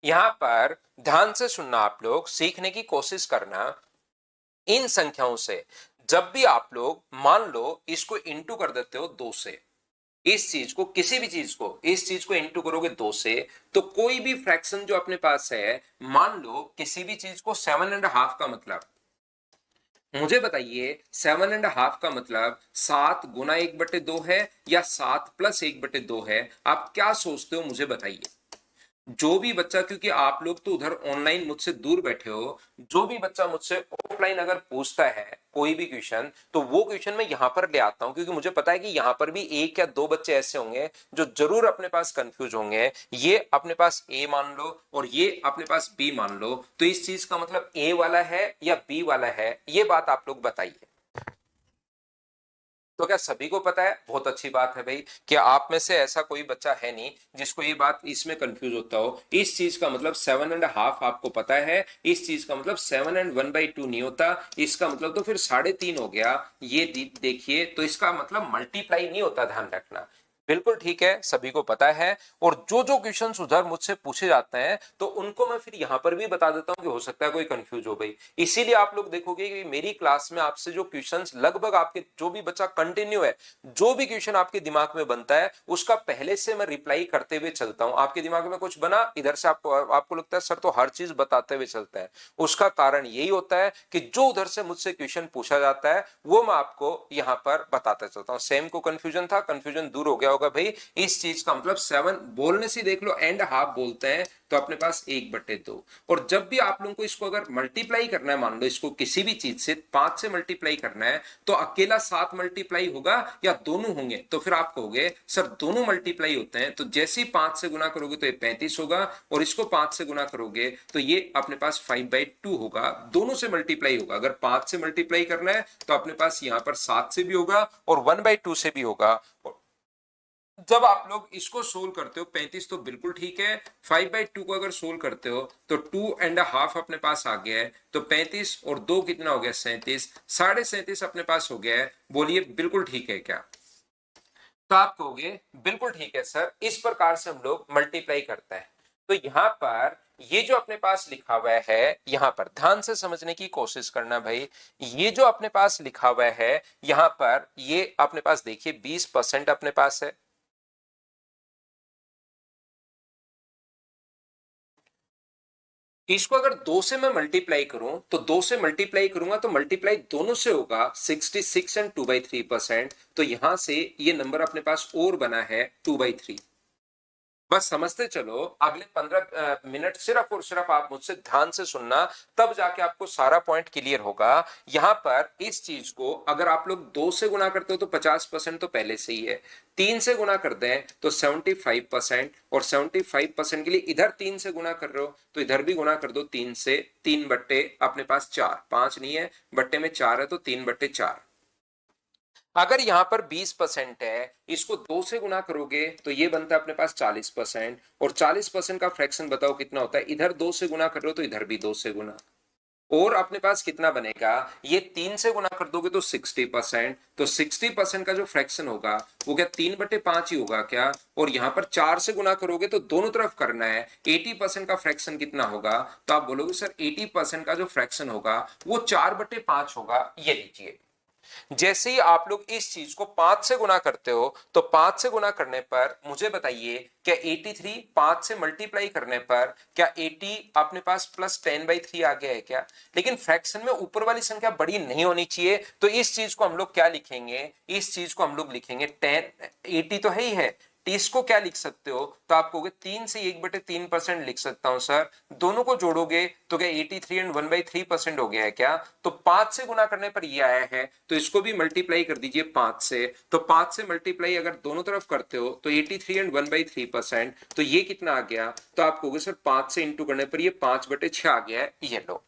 यहां पर ध्यान से सुनना, आप लोग सीखने की कोशिश करना। इन संख्याओं से जब भी आप लोग मान लो इसको इंटू कर देते हो 2 से, इस चीज को, किसी भी चीज को, इस चीज को इंटू करोगे 2 से, तो कोई भी फ्रैक्शन जो अपने पास है, मान लो किसी भी चीज को 7.5 का मतलब, मुझे बताइए 7.5 का मतलब 7 × 1/2 है या 7 + 1/2 है? आप क्या सोचते हो, मुझे बताइए। जो भी बच्चा, क्योंकि आप लोग तो उधर ऑनलाइन मुझसे दूर बैठे हो, जो भी बच्चा मुझसे ऑफलाइन अगर पूछता है कोई भी क्वेश्चन, तो वो क्वेश्चन मैं यहां पर ले आता हूं, क्योंकि मुझे पता है कि यहां पर भी एक या दो बच्चे ऐसे होंगे जो जरूर अपने पास कंफ्यूज होंगे। ये अपने पास ए मान लो और ये अपने पास बी मान लो, तो इस चीज का मतलब ए वाला है या बी वाला है, ये बात आप लोग बताइए। तो क्या सभी को पता है? बहुत अच्छी बात है भाई, कि आप में से ऐसा कोई बच्चा है नहीं जिसको ये बात इसमें कंफ्यूज होता हो। इस चीज का मतलब 7.5 आपको पता है, इस चीज का मतलब 7 and 1/2 नहीं होता, इसका मतलब तो फिर 3.5 हो गया। ये देखिए, तो इसका मतलब मल्टीप्लाई नहीं होता, ध्यान रखना। बिल्कुल ठीक है, सभी को पता है। और जो जो क्वेश्चन उधर मुझसे पूछे जाते हैं तो उनको मैं फिर यहां पर भी बता देता हूं कि हो सकता है कोई कंफ्यूज हो गई। इसीलिए आप लोग देखोगे कि मेरी क्लास में आपसे जो क्वेश्चंस लगभग आपके जो भी बच्चा कंटिन्यू है, जो भी क्वेश्चन आपके दिमाग में बनता है उसका पहले से मैं रिप्लाई करते हुए चलता हूं। आपके दिमाग में कुछ बना, इधर से आपको लगता है सर तो हर चीज बताते हुए चलता है, उसका कारण यही होता है कि जो उधर से मुझसे क्वेश्चन पूछा जाता है वो मैं आपको यहां पर बताता चलता हूं। सेम को कंफ्यूजन था, कंफ्यूजन दूर हो गया होगा भाई। इस चीज का मतलब 7 बोलने से देख लो एंड हाफ बोलते हैं तो अपने पास 1/2। और जब भी आप लोगों को इसको अगर मल्टीप्लाई करना है, मान लो इसको किसी भी चीज से 5 से मल्टीप्लाई करना है तो अकेला 7 मल्टीप्लाई होगा या दोनों होंगे? तो फिर आप कहोगे सर दोनों मल्टीप्लाई होते हैं, तो जैसे ही 5 से गुना करोगे तो ये 35 होगा और इसको 5 से गुना करोगे तो ये अपने पास 5/2 होगा। दोनों से मल्टीप्लाई होगा। अगर 5 से मल्टीप्लाई करना है तो अपने पास यहां पर 7 से भी होगा और 1/2 से भी होगा। जब आप लोग इसको सोल्व करते हो 35 तो बिल्कुल ठीक है, 5/2 को अगर सोल्व करते हो तो 2.5 अपने पास आ गया है। तो 35 और 2 कितना हो गया? 37, 37.5 अपने पास हो गया है। बोलिए बिल्कुल ठीक है क्या? तो आप कहोगे बिल्कुल ठीक है सर, इस प्रकार से हम लोग मल्टीप्लाई करते हैं। तो यहां पर ये जो अपने पास लिखा हुआ है, यहां पर ध्यान से समझने की कोशिश करना भाई। ये जो अपने पास लिखा हुआ है यहां पर, ये अपने पास देखिए 20% अपने पास है। इसको अगर 2 से मैं मल्टीप्लाई करूं तो 2 से मल्टीप्लाई करूंगा तो मल्टीप्लाई दोनों से होगा 66 एंड 2/3%। तो यहां से ये नंबर अपने पास और बना है 2/3। बस समझते चलो, अगले 15 मिनट सिर्फ और सिर्फ आप मुझसे ध्यान से सुनना, तब जाके आपको सारा पॉइंट क्लियर होगा। यहां पर इस चीज को अगर आप लोग 2 से गुना करते हो तो 50% तो पहले से ही है। 3 से गुना कर दें तो 75%, और 75% के लिए इधर 3 से गुना कर रहे हो तो इधर भी गुना कर दो 3 से। 3/, अपने पास 4, 5 नहीं है, बट्टे में 4 है तो 3/4। अगर यहां पर 20% है, इसको 2 से गुना करोगे तो ये बनता है अपने पास 40%। और 40% का फ्रैक्शन बताओ कितना होता है? इधर 2 से गुना कर रहे हो तो इधर भी 2 से गुना। और अपने पास कितना बनेगा? ये 3 से गुना कर दोगे तो 60%। तो 60% का जो फ्रैक्शन होगा वो क्या 3/5 ही होगा क्या? और यहां पर 4 से गुना करोगे तो दोनों तरफ करना है। 80% का फ्रैक्शन कितना होगा? तो आप बोलोगे सर 80% का जो फ्रैक्शन होगा वो 4/5 होगा। ये लीजिए, जैसे ही आप लोग इस चीज को 5 से गुना करते हो तो 5 से गुना करने पर मुझे बताइए क्या 83 5 से मल्टीप्लाई करने पर क्या 80 अपने पास +10/3 आ गया है क्या? लेकिन फ्रैक्शन में ऊपर वाली संख्या बड़ी नहीं होनी चाहिए, तो इस चीज को हम लोग क्या लिखेंगे? इस चीज को हम लोग लिखेंगे 10। 80 तो है ही है, इसको क्या लिख सकते हो? तो आप कहोगे 3 से 1/3% लिख सकता हूं सर। दोनों को जोड़ोगे तो क्या 83 एंड 1/3% हो गया है क्या? तो 5 से गुना करने पर ये आया है, तो इसको भी मल्टीप्लाई कर दीजिए 5 से। तो 5 से मल्टीप्लाई अगर दोनों तरफ करते हो तो 83 एंड 1/3%, तो ये कितना आ गया? तो आप कहोगे सर 5 से इंटू करने पर ये 5/6 आ गया है। ये लो,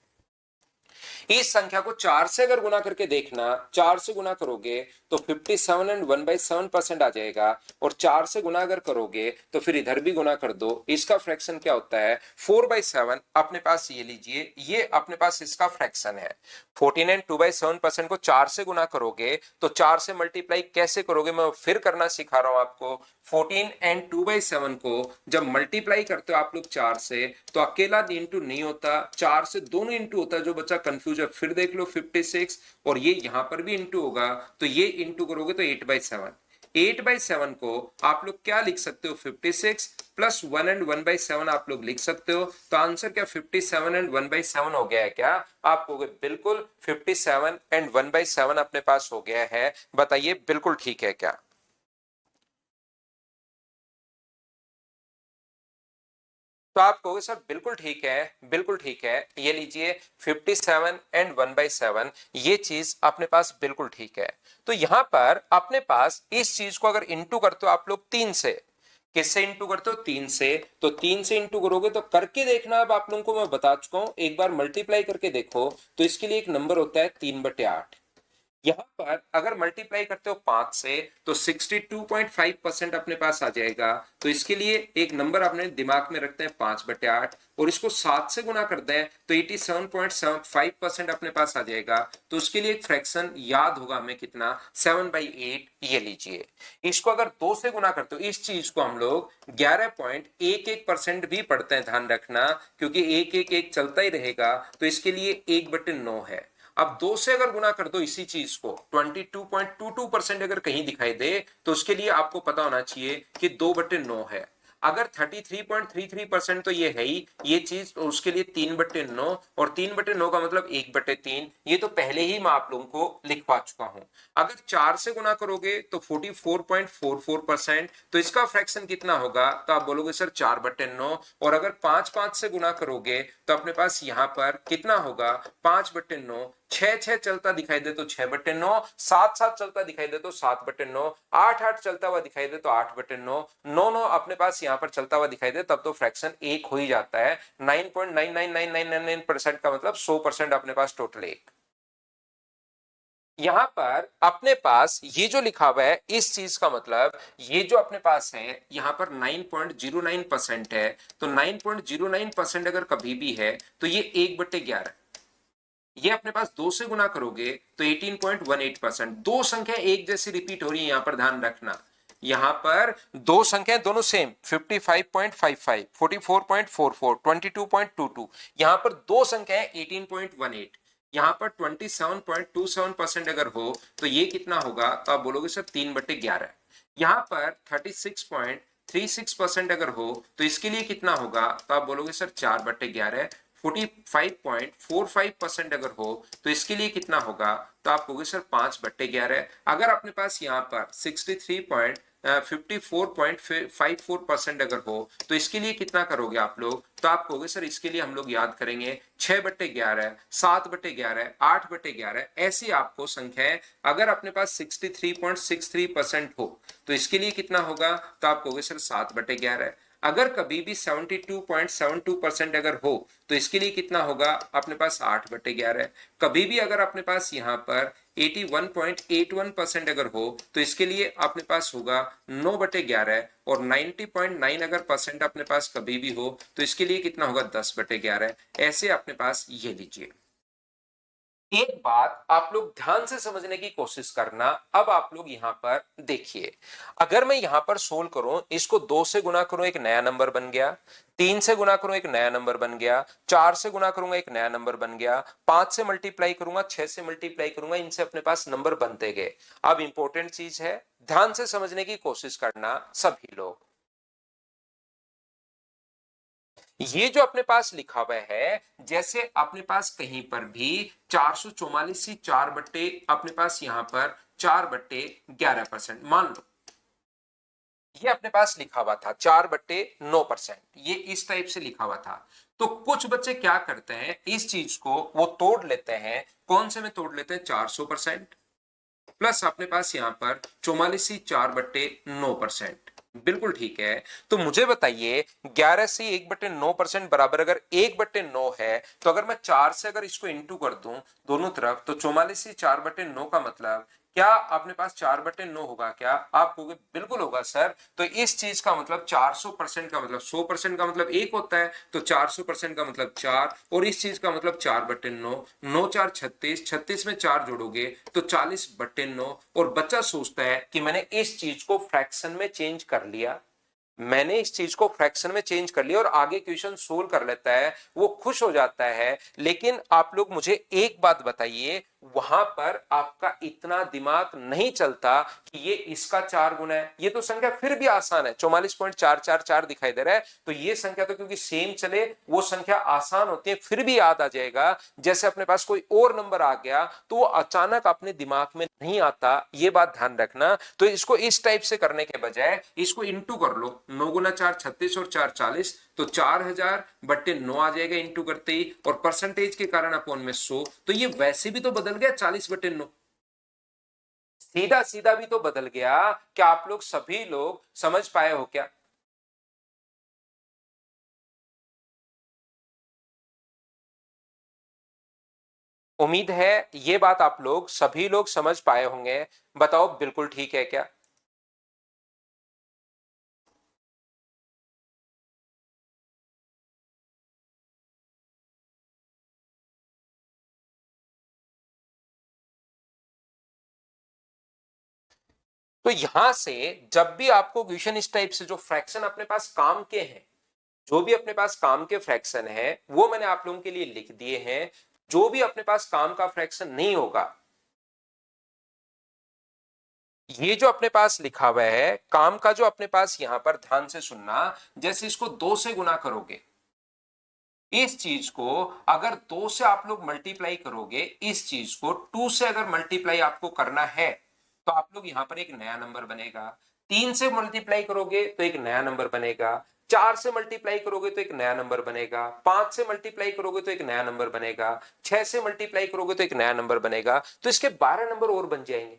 इस संख्या को 4 से अगर गुना करके देखना, 4 से गुना करोगे तो 57 एंड 1/7% आ जाएगा। और 4 से गुना अगर करोगे तो फिर इधर भी गुना कर दो। इसका फ्रैक्शन क्या होता है? 4/7 अपने पास। ये लीजिए, ये अपने पास इसका फ्रैक्शन है। 14 एंड 2/7% को 4 से गुना करोगे तो 4 से मल्टीप्लाई कैसे करोगे मैं फिर करना सिखा रहा हूं आपको। 14 एंड 2/7 को जब मल्टीप्लाई करते हो आप लोग 4 से तो अकेला इंटू नहीं होता, 4 से दोनों इंटू होता है। जो बच्चा कंफ्यूज है फिर देख लो 56, और ये यहां पर भी इंटू होगा तो ये इंटू करोगे तो 8/7। 8/7 को आप लोग क्या लिख सकते हो? 56 +1 एंड 1/7 आप लोग लिख सकते हो। तो आंसर क्या 57 एंड 1/7 हो गया है क्या? आप कहोगे बिल्कुल 57 एंड 1/7 अपने पास हो गया है। बताइए बिल्कुल ठीक है क्या? तो आप कहोगे सर बिल्कुल ठीक है, बिल्कुल ठीक है। ये लीजिए 57 एंड 1/7, ये चीज अपने पास बिल्कुल ठीक है। तो यहां पर अपने पास इस चीज को अगर इंटू करते हो आप लोग 3 से, किससे इंटू करते हो? 3 से। तो 3 से इंटू करोगे तो करके देखना, अब आप लोगों को मैं बता चुका हूं, एक बार मल्टीप्लाई करके देखो। तो इसके लिए एक नंबर होता है 3/8। यहां पर अगर मल्टीप्लाई करते हो 5 से तो 62.5% अपने पास आ जाएगा। तो इसके लिए एक नंबर अपने दिमाग में रखते हैं 5/8 और इसको 7 से गुना करते हैं तो 87.75% अपने पास आ जाएगा। तो उसके लिए एक फ्रैक्शन याद होगा हमें कितना, 7/8 ये लीजिए। इसको अगर 2 से गुना करते हो इस चीज को हम लोग 11.11% भी पढ़ते हैं, ध्यान रखना, क्योंकि 1 1 1 चलता ही रहेगा। तो इसके लिए 1/9 है। अब 2 से अगर गुना कर दो इसी चीज को 22.22% अगर कहीं दिखाई दे तो उसके लिए आपको पता होना चाहिए कि 2/9 है। अगर 33.33% तो ये है ही ये चीज, तो उसके लिए 3/9 और 3/9 का मतलब 1/3। ये तो पहले ही मैं आप लोगों को लिखवा चुका हूं। अगर 4 से गुना करोगे तो 44.44%। तो इसका फ्रैक्शन कितना होगा, तो आप बोलोगे सर 4/9। और अगर 5 से गुना करोगे तो अपने पास यहां पर कितना होगा, 5/9। 6 चलता दिखाई दे तो 6/9, 7 चलता दिखाई दे तो 7/9, 8 चलता हुआ दिखाई दे तो 8/9, 9 अपने पास यहां पर चलता हुआ दिखाई दे तब तो फ्रैक्शन एक हो ही जाता है। 9.99999% का मतलब 100% अपने पास टोटल एक। यहां पर अपने पास ये जो लिखा हुआ है इस चीज का मतलब ये जो अपने पास है यहां पर 9.09% है। तो 9.09% अगर कभी भी है तो ये 1/11। ये अपने पास 2 से गुना करोगे तो 18.18%। दो संख्या एक जैसी रिपीट हो रही है, यहां पर ध्यान रखना। यहां पर दो संख्या दोनों सेम 55.55, 44.44, 22.22। यहां पर दो संख्याएं 18.18। यहां पर 27.27% अगर हो तो ये कितना होगा, तो आप बोलोगे सर 3/11। यहां पर 36.36% अगर हो तो इसके लिए कितना होगा, तो आप बोलोगे सर 4/11। 45.45% अगर हो तो इसके लिए कितना होगा, तो आप कहोगे सर 5/11। अगर अपने पास यहाँ पर 54.54% अगर हो तो इसके लिए कितना करोगे आप लोग, तो आप कहोगे सर इसके लिए हम लोग याद करेंगे 6/11, 7/11, 8/11। ऐसी आपको संख्याएं अगर अपने पास 63.63% हो तो इसके लिए कितना होगा, तो आप कहोगे सर 7/11। अगर कभी भी 72.72% अगर हो तो इसके लिए कितना होगा, अपने पास 8/11। कभी भी अगर अपने पास यहां पर 81.81% अगर हो तो इसके लिए अपने पास होगा 9/11। और 90.9 अगर परसेंट अपने पास कभी भी हो तो इसके लिए कितना होगा, 10/11। ऐसे अपने पास ये लीजिए। एक बात आप लोग ध्यान से समझने की कोशिश करना। अब आप लोग यहां पर देखिए, अगर मैं यहां पर सोल्व करूं, इसको 2 से गुना करूं एक नया नंबर बन गया, 3 से गुना करूं एक नया नंबर बन गया, 4 से गुना करूंगा एक नया नंबर बन गया, 5 से मल्टीप्लाई करूंगा, 6 से मल्टीप्लाई करूंगा, इनसे अपने पास नंबर बनते गए। अब इंपॉर्टेंट चीज है, ध्यान से समझने की कोशिश करना सभी लोग। ये जो अपने पास लिखा हुआ है, जैसे अपने पास कहीं पर भी 444 से 4 बट्टे अपने पास यहां पर 4/11% मान लो, ये अपने पास लिखा हुआ था 4/9%, ये इस टाइप से लिखा हुआ था। तो कुछ बच्चे क्या करते हैं, इस चीज को वो तोड़ लेते हैं। कौन से में तोड़ लेते हैं, 400% प्लस अपने पास यहां पर 44/4/9%। बिल्कुल ठीक है। तो मुझे बताइए 11 से 1/9% बराबर अगर 1/9 है तो अगर मैं 4 से अगर इसको इंटू कर दूं दोनों तरफ तो 44 से 4/9 का मतलब क्या अपने पास 4/9 होगा क्या, आप कहोगे बिल्कुल होगा सर। तो इस चीज का मतलब 400% का मतलब 100% का मतलब एक होता है, तो 400% का मतलब 4, और इस चीज का मतलब 4/9। 9 4 36, 36 में 4 जोड़ोगे तो 40/9। और बच्चा सोचता है कि मैंने इस चीज को फ्रैक्शन में चेंज कर लिया, मैंने इस चीज को फ्रैक्शन में चेंज कर लिया और आगे क्वेश्चन सोल्व कर लेता है, वो खुश हो जाता है। लेकिन आप लोग मुझे एक बात बताइए, वहां पर आपका इतना दिमाग नहीं चलता कि ये इसका 4 गुना है। ये तो संख्या फिर भी आसान है, 44.444 दिखाई दे रहा है, तो ये संख्या तो क्योंकि सेम चले वो संख्या आसान होती है, फिर भी याद आ जाएगा। जैसे अपने पास कोई और नंबर आ गया तो वो अचानक अपने दिमाग में नहीं आता, ये बात ध्यान रखना। तो इसको इस टाइप से करने के बजाय इसको इंटू कर लो, 9 × 4 36 और 4 40, तो 4000/9 आ जाएगा इंटू करते ही, और परसेंटेज के कारण अपॉन में 100। तो ये वैसे भी तो बदल गया 40/9, सीधा सीधा भी तो बदल गया। क्या आप लोग सभी लोग समझ पाए हो क्या। उम्मीद है ये बात आप लोग सभी लोग समझ पाए होंगे। बताओ बिल्कुल ठीक है क्या? तो यहां से जब भी आपको क्वेश्चन इस टाइप से, जो फ्रैक्शन अपने पास काम के हैं, जो भी अपने पास काम के फ्रैक्शन है वो मैंने आप लोगों के लिए लिख दिए हैं। जो भी अपने पास काम का फ्रैक्शन नहीं होगा, ये जो अपने पास लिखा हुआ है काम का, जो अपने पास यहां पर ध्यान से सुनना, जैसे इसको 2 से गुना करोगे, इस चीज को अगर 2 से आप लोग मल्टीप्लाई करोगे, इस चीज को 2 से अगर मल्टीप्लाई आपको करना है तो आप लोग यहां पर एक नया नंबर बनेगा। 3 से मल्टीप्लाई करोगे तो एक नया नंबर बनेगा। 4 से मल्टीप्लाई करोगे तो एक नया नंबर बनेगा। 5 से मल्टीप्लाई करोगे तो एक नया नंबर बनेगा। 6 से मल्टीप्लाई करोगे तो एक नया नंबर बनेगा। तो इसके 12 नंबर और बन जाएंगे।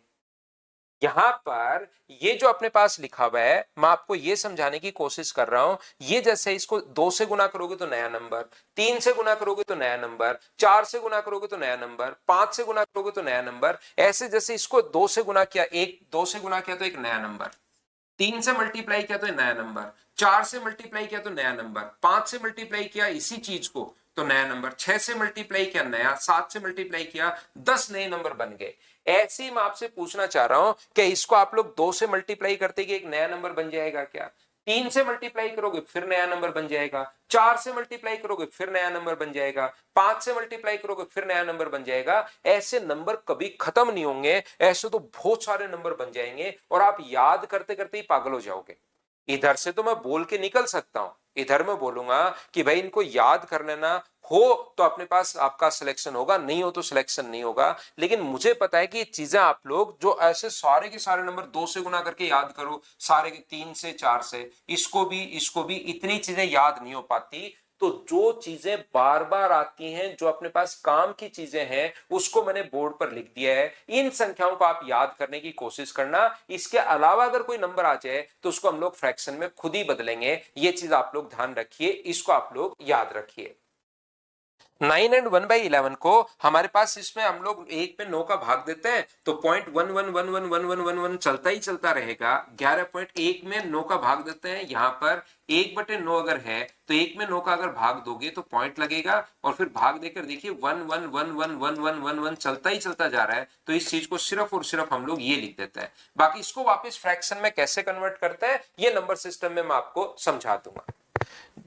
यहां पर ये जो अपने पास लिखा हुआ है, मैं आपको ये समझाने की कोशिश कर रहा हूं। ये जैसे इसको 2 से गुना करोगे तो नया नंबर, 3 से गुना करोगे तो नया नंबर, 4 से गुना करोगे तो नया नंबर, 5 से गुना करोगे तो नया नंबर, ऐसे जैसे इसको 2 से गुना किया, 2 से गुना किया तो एक नया नंबर, 3 से मल्टीप्लाई किया तो नया नंबर, 4 से मल्टीप्लाई किया तो नया नंबर, 5 से मल्टीप्लाई किया इसी चीज को तो नया नंबर, 6 से मल्टीप्लाई किया नया, 7 से मल्टीप्लाई किया 10 नए नंबर बन गए। ऐसे ही मैं आपसे पूछना चाह रहा हूं कि इसको आप लोग 2 से मल्टीप्लाई करते कि एक नया नंबर बन जाएगा क्या? 3 से मल्टीप्लाई करोगे फिर नया नंबर बन जाएगा। 4 से मल्टीप्लाई करोगे फिर नया नंबर बन जाएगा। 5 से मल्टीप्लाई करोगे फिर नया नंबर बन जाएगा। ऐसे नंबर कभी खत्म नहीं होंगे। ऐसे तो बहुत सारे नंबर बन जाएंगे और आप याद करते करते ही पागल हो जाओगे। इधर से तो मैं बोल के निकल सकता हूं, इधर मैं बोलूंगा कि भाई इनको याद कर लेना, हो तो अपने पास आपका सिलेक्शन होगा, नहीं हो तो सिलेक्शन नहीं होगा। लेकिन मुझे पता है कि ये चीजें आप लोग जो ऐसे सारे के सारे नंबर 2 से गुना करके याद करो, सारे के 3 से 4 से, इसको भी इतनी चीजें याद नहीं हो पाती। तो जो चीजें बार बार आती हैं, जो अपने पास काम की चीजें हैं, उसको मैंने बोर्ड पर लिख दिया है। इन संख्याओं को आप याद करने की कोशिश करना। इसके अलावा अगर कोई नंबर आ जाए तो उसको हम लोग फ्रैक्शन में खुद ही बदलेंगे। ये चीज आप लोग ध्यान रखिए, इसको आप लोग याद रखिए। 9 एंड 1/11 को हमारे पास, इसमें हम लोग 1 में 9 का भाग देते हैं तो 0.11111111 चलता ही चलता रहेगा। 11.1 में 9 का भाग देते हैं, यहां पर 1/9 अगर है तो 1 में 9 का अगर भाग दोगे तो पॉइंट लगेगा, और फिर भाग देकर देखिए 1111111 चलता ही चलता जा रहा है। तो इस चीज को सिर्फ और सिर्फ हम लोग ये लिख देते हैं। बाकी इसको वापस फ्रैक्शन में कैसे कन्वर्ट करते हैं ये नंबर सिस्टम में मैं आपको समझा दूंगा।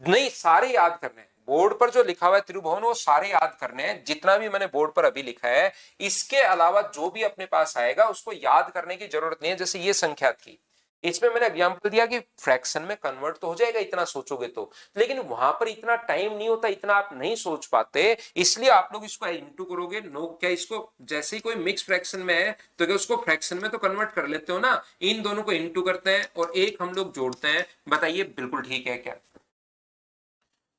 नहीं, सारे याद करने हैं। बोर्ड पर जो लिखा हुआ है त्रिभुवन वो सारे याद करने हैं, जितना भी मैंने बोर्ड पर अभी लिखा है। इसके अलावा जो भी अपने पास आएगा उसको याद करने की जरूरत नहीं है। जैसे ये संख्या थी, इसमें मैंने एग्जांपल दिया कि फ्रैक्शन में कन्वर्ट तो हो जाएगा इतना सोचोगे तो, लेकिन वहां पर इतना टाइम नहीं होता, इतना आप नहीं सोच पाते। इसलिए आप लोग इसको इंटू करोगे। नो क्या, इसको जैसे ही कोई मिक्स फ्रैक्शन में है तो क्या उसको फ्रैक्शन में तो कन्वर्ट कर लेते हो ना। इन दोनों को इंटू करते हैं और एक हम लोग जोड़ते हैं। बताइए बिल्कुल ठीक है क्या?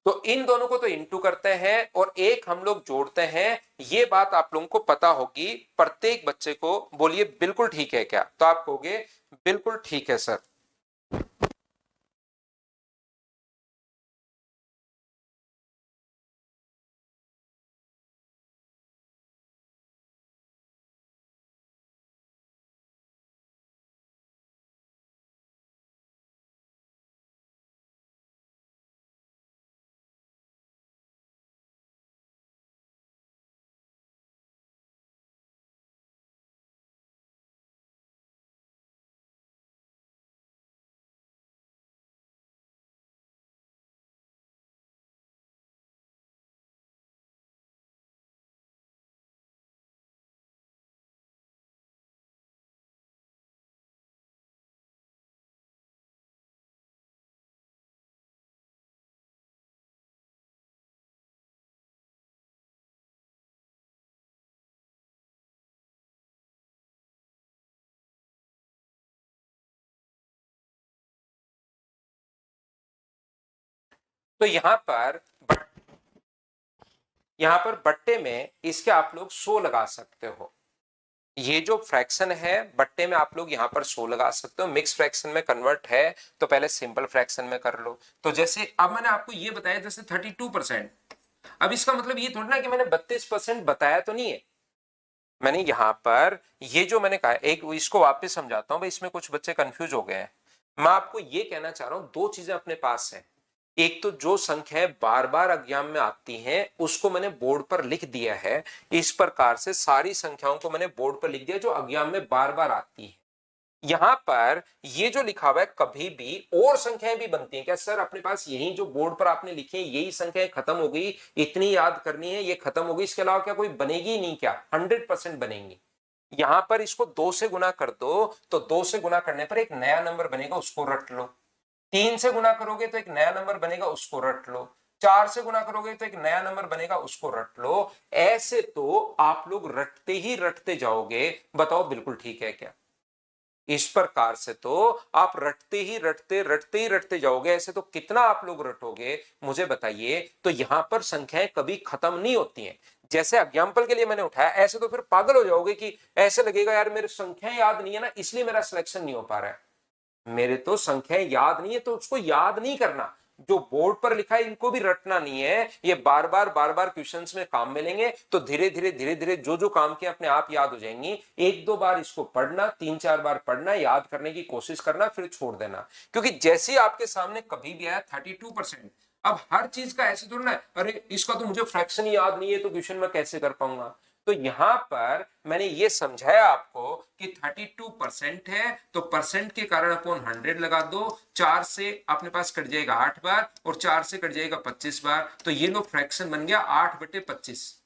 तो इन दोनों को तो इंटू करते हैं और एक हम लोग जोड़ते हैं। ये बात आप लोगों को पता होगी। प्रत्येक बच्चे को बोलिए बिल्कुल ठीक है क्या, तो आप कहोगे बिल्कुल ठीक है सर। तो यहां पर बट्टे में इसके आप लोग 100 लगा सकते हो। ये जो फ्रैक्शन है बट्टे में आप लोग यहां पर 100 लगा सकते हो। मिक्स फ्रैक्शन में कन्वर्ट है तो पहले सिंपल फ्रैक्शन में कर लो। तो जैसे अब मैंने आपको ये बताया, जैसे 32%, अब इसका मतलब ये थोड़ी ना कि मैंने 32% बताया तो नहीं है, मैंने यहां पर ये जो मैंने कहा, एक इसको वापस समझाता हूं भाई, इसमें कुछ बच्चे कंफ्यूज हो गए हैं। मैं आपको ये कहना चाह रहा हूं दो चीजें अपने पास हैं। एक तो जो संख्याएं बार बार एग्जाम में आती हैं उसको मैंने बोर्ड पर लिख दिया है, इस प्रकार से सारी संख्याओं को मैंने बोर्ड पर लिख दिया जो एग्जाम में बार बार आती है। यहां पर ये जो लिखा हुआ है कभी भी और संख्याएं भी बनती हैं क्या सर अपने पास, यही जो बोर्ड पर आपने लिखी है यही संख्याएं खत्म हो गई, इतनी याद करनी है ये खत्म हो गई, इसके अलावा क्या कोई बनेगी ही नहीं क्या? 100% बनेंगी। यहां पर इसको 2 से गुना कर दो तो 2 से गुना करने पर एक नया नंबर बनेगा, उसको रट लो। 3 से गुना करोगे तो एक नया नंबर बनेगा, उसको रट लो। 4 से गुना करोगे तो एक नया नंबर बनेगा, उसको रट लो। ऐसे तो आप लोग रटते ही रटते जाओगे। बताओ बिल्कुल ठीक है क्या? इस प्रकार से तो आप रटते ही रटते रटते ही रटते जाओगे। ऐसे तो कितना आप लोग रटोगे मुझे बताइए। तो यहां पर संख्याएं कभी खत्म नहीं होती हैं। जैसे एग्जाम्पल के लिए मैंने उठाया, ऐसे तो फिर पागल हो जाओगे कि ऐसे लगेगा यार मेरे संख्याएं याद नहीं है ना इसलिए मेरा सिलेक्शन नहीं हो पा रहा है। मेरे तो संख्याएं याद नहीं है तो उसको याद नहीं करना, जो बोर्ड पर लिखा है इनको भी रटना नहीं है। ये बार बार क्वेश्चंस में काम मिलेंगे तो धीरे धीरे जो जो काम किए अपने आप याद हो जाएंगी। एक दो बार इसको पढ़ना, 3-4 बार पढ़ना, याद करने की कोशिश करना, फिर छोड़ देना। क्योंकि जैसे ही आपके सामने कभी भी आया 32%, अब हर चीज का ऐसे थोड़ा ना अरे इसका तो मुझे फ्रैक्शन याद नहीं है तो क्वेश्चन में कैसे कर पाऊंगा। तो यहां पर मैंने ये समझाया आपको कि 32% है तो परसेंट के कारण अपॉन 100 लगा दो। 4 से अपने पास कट जाएगा 8 बार और 4 से कट जाएगा 25 बार, तो ये लो फ्रैक्शन बन गया 8/25।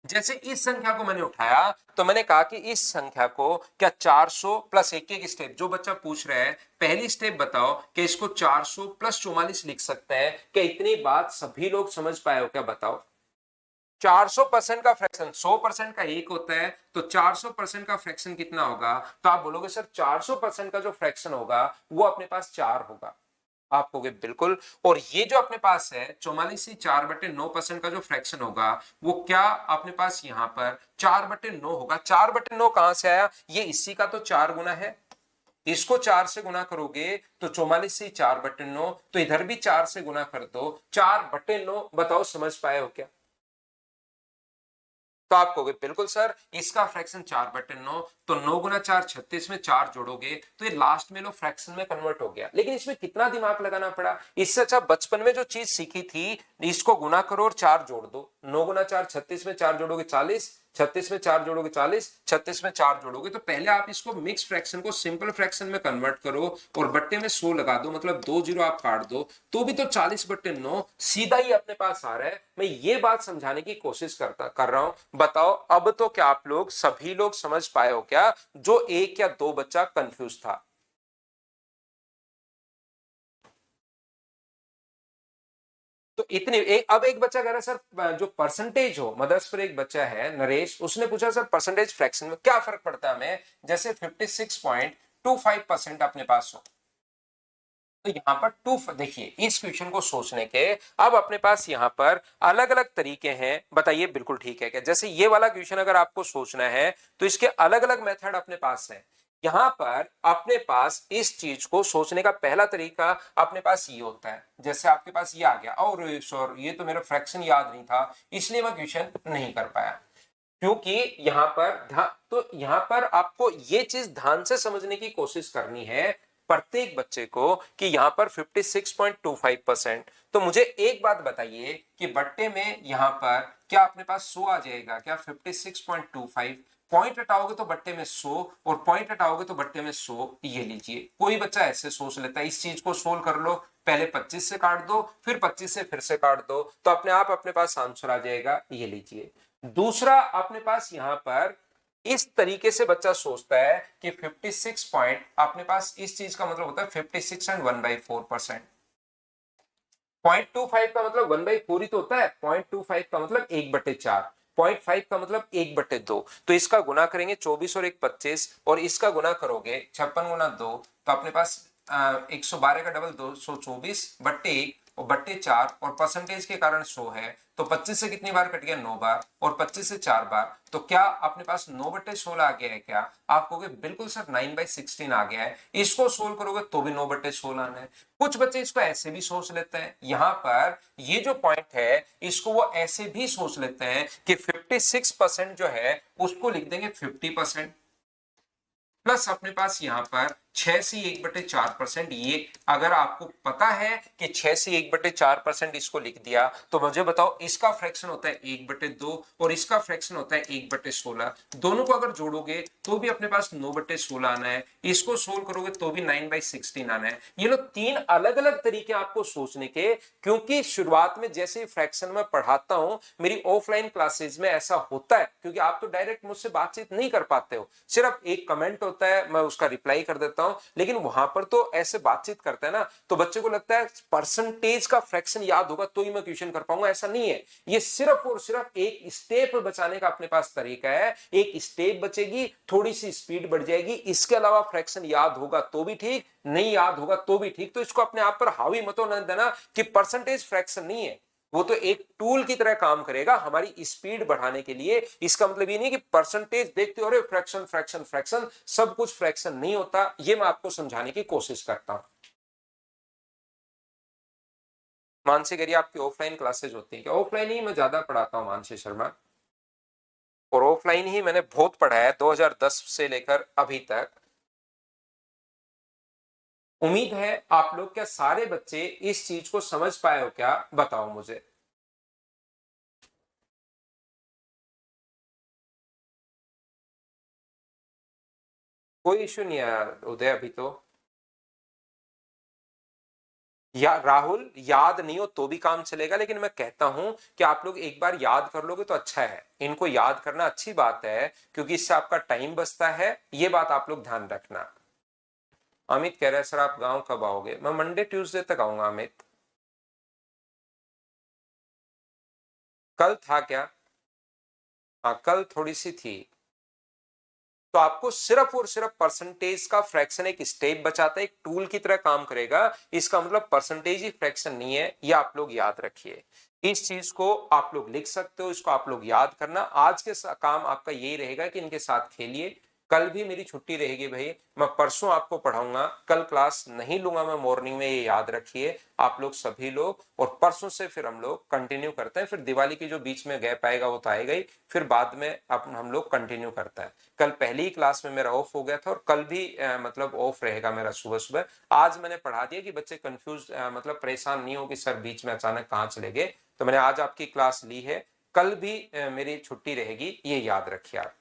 जैसे इस संख्या को मैंने उठाया तो मैंने कहा कि इस संख्या को क्या 400 प्लस एक स्टेप, जो बच्चा पूछ रहा है पहली स्टेप बताओ कि इसको 400 प्लस 44 लिख सकते हैं क्या? इतनी बात सभी लोग समझ पाए हो क्या? बताओ। 400% का फ्रैक्शन 100% का एक होता है तो 400% का फ्रैक्शन कितना होगा? तो आप बोलोगे सर 400% का जो फ्रैक्शन होगा वो अपने पास 4 होगा। आप कहोगे बिल्कुल। और ये जो अपने पास है 44/4/9% का जो फ्रैक्शन होगा वो क्या अपने पास यहां पर 4/9 होगा। 4/9 कहां से आया? ये इसी का तो 4 गुना है। इसको 4 से गुना करोगे तो 44/4/9, तो इधर भी 4 से गुना कर दो 4/9। बताओ समझ पाए हो क्या? तो आप कहोगे बिल्कुल सर इसका फ्रैक्शन 4/9, तो 9 गुना 4 36 में 4 जोड़ोगे तो ये लास्ट में लो फ्रैक्शन में कन्वर्ट हो गया। लेकिन इसमें कितना दिमाग लगाना पड़ा? इससे अच्छा बचपन में जो चीज सीखी थी इसको गुना करो और 4 जोड़ दो। 9 गुना 4 36 में 4 जोड़ोगे 40, 36 में 4 जोड़ोगे 40, 36 में 4 जोड़ोगे। तो पहले आप इसको मिक्स फ्रैक्शन को सिंपल फ्रैक्शन में कन्वर्ट करो और बट्टे में 100 लगा दो, मतलब 2 जीरो आप काट दो तो भी तो 40/9 सीधा ही अपने पास आ रहा है। मैं ये बात समझाने की कोशिश कर रहा हूं। बताओ अब तो क्या आप लोग सभी लोग समझ पाए हो क्या, जो एक या दो बच्चा कंफ्यूज था? तो इतने अब एक बच्चा कह रहा है सर जो परसेंटेज हो, मदर्स पर एक बच्चा है नरेश, उसने पूछा सर परसेंटेज फ्रैक्शन में क्या फर्क पड़ता है हमें, जैसे 56.25% अपने पास हो। तो यहां पर टू देखिए इस क्वेश्चन को सोचने के अब अपने पास यहां पर अलग अलग तरीके हैं। बताइए बिल्कुल ठीक है क्या? जैसे ये वाला क्वेश्चन अगर आपको सोचना है तो इसके अलग अलग मेथड अपने पास है। यहां पर अपने पास इस चीज को सोचने का पहला तरीका अपने पास ये होता है, जैसे आपके पास ये आ गया और सर ये तो मेरा फ्रैक्शन याद नहीं था इसलिए मैं क्वेश्चन नहीं कर पाया। क्योंकि यहां पर तो यहां पर आपको ये चीज ध्यान से समझने की कोशिश करनी है प्रत्येक बच्चे को कि यहां पर 56.25%। तो मुझे एक बात बताइए कि बट्टे में यहां पर क्या अपने पास 100 आ जाएगा क्या? 56.25 पॉइंट हटाओगे तो बट्टे में 100 और पॉइंट हटाओगे तो बट्टे में 100। ये लीजिए कोई बच्चा ऐसे सोच लेता है। इस चीज को सोल्व कर लो, पहले 25 से काट दो फिर 25 से फिर से काट दो तो अपने आप अपने पास आंसर आ जाएगा। ये लीजिए। दूसरा अपने पास यहां पर इस तरीके से बच्चा सोचता है कि 56 पॉइंट अपने पास इस चीज का मतलब होता है 56 एंड 1/4%। 0.25 का मतलब 1/4 ही तो होता है। 0.25 का मतलब 1/4, 0.5 का मतलब 1/2। तो इसका गुना करेंगे 24 और 1 25 और इसका गुना करोगे 56 गुना 2 तो अपने पास 112 का डबल 224/1 और बट्टे 4 और परसेंटेज के कारण 100 है, तो 25 से कितनी बार कट गया? 9 बार, और 25 से 4 बार, तो क्या अपने पास 9/16 आ गया है क्या? आप कहोगे बिल्कुल सर 9/16 आ गया है। इसको सोल्व करोगे तो भी 9/16 आना है। कुछ बच्चे इसको ऐसे भी सोच लेते हैं, यहां पर ये जो पॉइंट है इसको वो ऐसे भी सोच लेते हैं कि 56% जो है उसको लिख देंगे 50%, प्लस अपने पास यहां पर 6 से 1/4%। ये अगर आपको पता है कि 6 से 1/4% इसको लिख दिया, तो मुझे बताओ इसका फ्रैक्शन होता है 1/2 और इसका फ्रैक्शन होता है 1/16। दोनों को अगर जोड़ोगे तो भी अपने पास 9/16 आना है, इसको सोल्व करोगे तो भी 9/16 आना है। ये लो तीन अलग अलग तरीके आपको सोचने के, क्योंकि शुरुआत में जैसे फ्रैक्शन में पढ़ाता हूं, मेरी ऑफलाइन क्लासेस में ऐसा होता है, क्योंकि आप तो डायरेक्ट मुझसे बातचीत नहीं कर पाते हो, सिर्फ एक कमेंट होता है, मैं उसका रिप्लाई कर देता हूं, लेकिन वहां पर तो ऐसे बातचीत करते हैं ना, तो बच्चे को लगता है परसेंटेज का फ्रैक्शन याद होगा तो ही मैं क्वेश्चन कर पाऊंगा। ऐसा नहीं है, ये सिर्फ और सिर्फ एक स्टेप बचाने का अपने पास तरीका है। एक स्टेप बचेगी, थोड़ी सी स्पीड बढ़ जाएगी, इसके अलावा फ्रैक्शन याद होगा तो भी ठीक, नहीं याद होगा तो भी ठीक। तो इसको अपने आप पर हावी मत होने देना कि परसेंटेज फ्रैक्शन नहीं है, वो तो एक टूल की तरह काम करेगा हमारी स्पीड बढ़ाने के लिए। इसका मतलब ये नहीं कि परसेंटेज देखते हो अरे फ्रैक्शन फ्रैक्शन फ्रैक्शन, सब कुछ फ्रैक्शन नहीं होता। ये मैं आपको समझाने की कोशिश करता हूं। मानसी करिए, आपकी ऑफलाइन क्लासेज होती है क्या? ऑफलाइन ही मैं ज्यादा पढ़ाता हूं मानसी शर्मा, और ऑफलाइन ही मैंने बहुत पढ़ाया है 2010 से लेकर अभी तक। उम्मीद है आप लोग, क्या सारे बच्चे इस चीज को समझ पाए हो क्या? बताओ मुझे। कोई इश्यू नहीं है उदय, अभी तो या राहुल याद नहीं हो तो भी काम चलेगा, लेकिन मैं कहता हूं कि आप लोग एक बार याद कर लोगे तो अच्छा है। इनको याद करना अच्छी बात है, क्योंकि इससे आपका टाइम बचता है, ये बात आप लोग ध्यान रखना। अमित कह रहा है सर आप गांव कब आओगे? मैं मंडे ट्यूसडे तक आऊंगा अमित। कल था क्या? हाँ कल थोड़ी सी थी। तो आपको सिर्फ और सिर्फ परसेंटेज का फ्रैक्शन एक स्टेप बचाता है, एक टूल की तरह काम करेगा। इसका मतलब परसेंटेज ही फ्रैक्शन नहीं है, ये आप लोग याद रखिए। इस चीज को आप लोग लिख सकते हो, इसको आप लोग याद करना। आज के काम आपका यही रहेगा कि इनके साथ खेलिए। कल भी मेरी छुट्टी रहेगी भाई, मैं परसों आपको पढ़ाऊंगा, कल क्लास नहीं लूंगा मैं मॉर्निंग में, ये याद रखिए आप लोग सभी लोग। और परसों से फिर हम लोग कंटिन्यू करते हैं, फिर दिवाली की जो बीच में गैप आएगा वो तो आएगा ही, फिर बाद में हम लोग कंटिन्यू करते हैं। कल पहली ही क्लास में मेरा ऑफ हो गया था और कल भी मतलब ऑफ रहेगा मेरा सुबह सुबह। आज मैंने पढ़ा दिया कि बच्चे कंफ्यूज मतलब परेशान नहीं हो कि सर बीच में अचानक कहाँ चले गए, तो मैंने आज आपकी क्लास ली है। कल भी मेरी छुट्टी रहेगी, ये याद रखिए आप।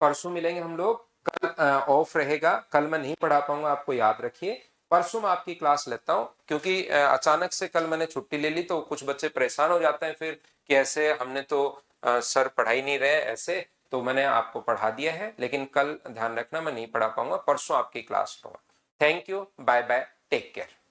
परसों मिलेंगे हम लोग, कल ऑफ रहेगा, कल मैं नहीं पढ़ा पाऊंगा, आपको याद रखिए। परसों मैं आपकी क्लास लेता हूँ, क्योंकि अचानक से कल मैंने छुट्टी ले ली तो कुछ बच्चे परेशान हो जाते हैं फिर कि ऐसे हमने तो सर पढ़ा ही नहीं रहे ऐसे। तो मैंने आपको पढ़ा दिया है, लेकिन कल ध्यान रखना मैं नहीं पढ़ा पाऊंगा, परसों आपकी क्लास लूंगा। Thank you, bye bye, take care.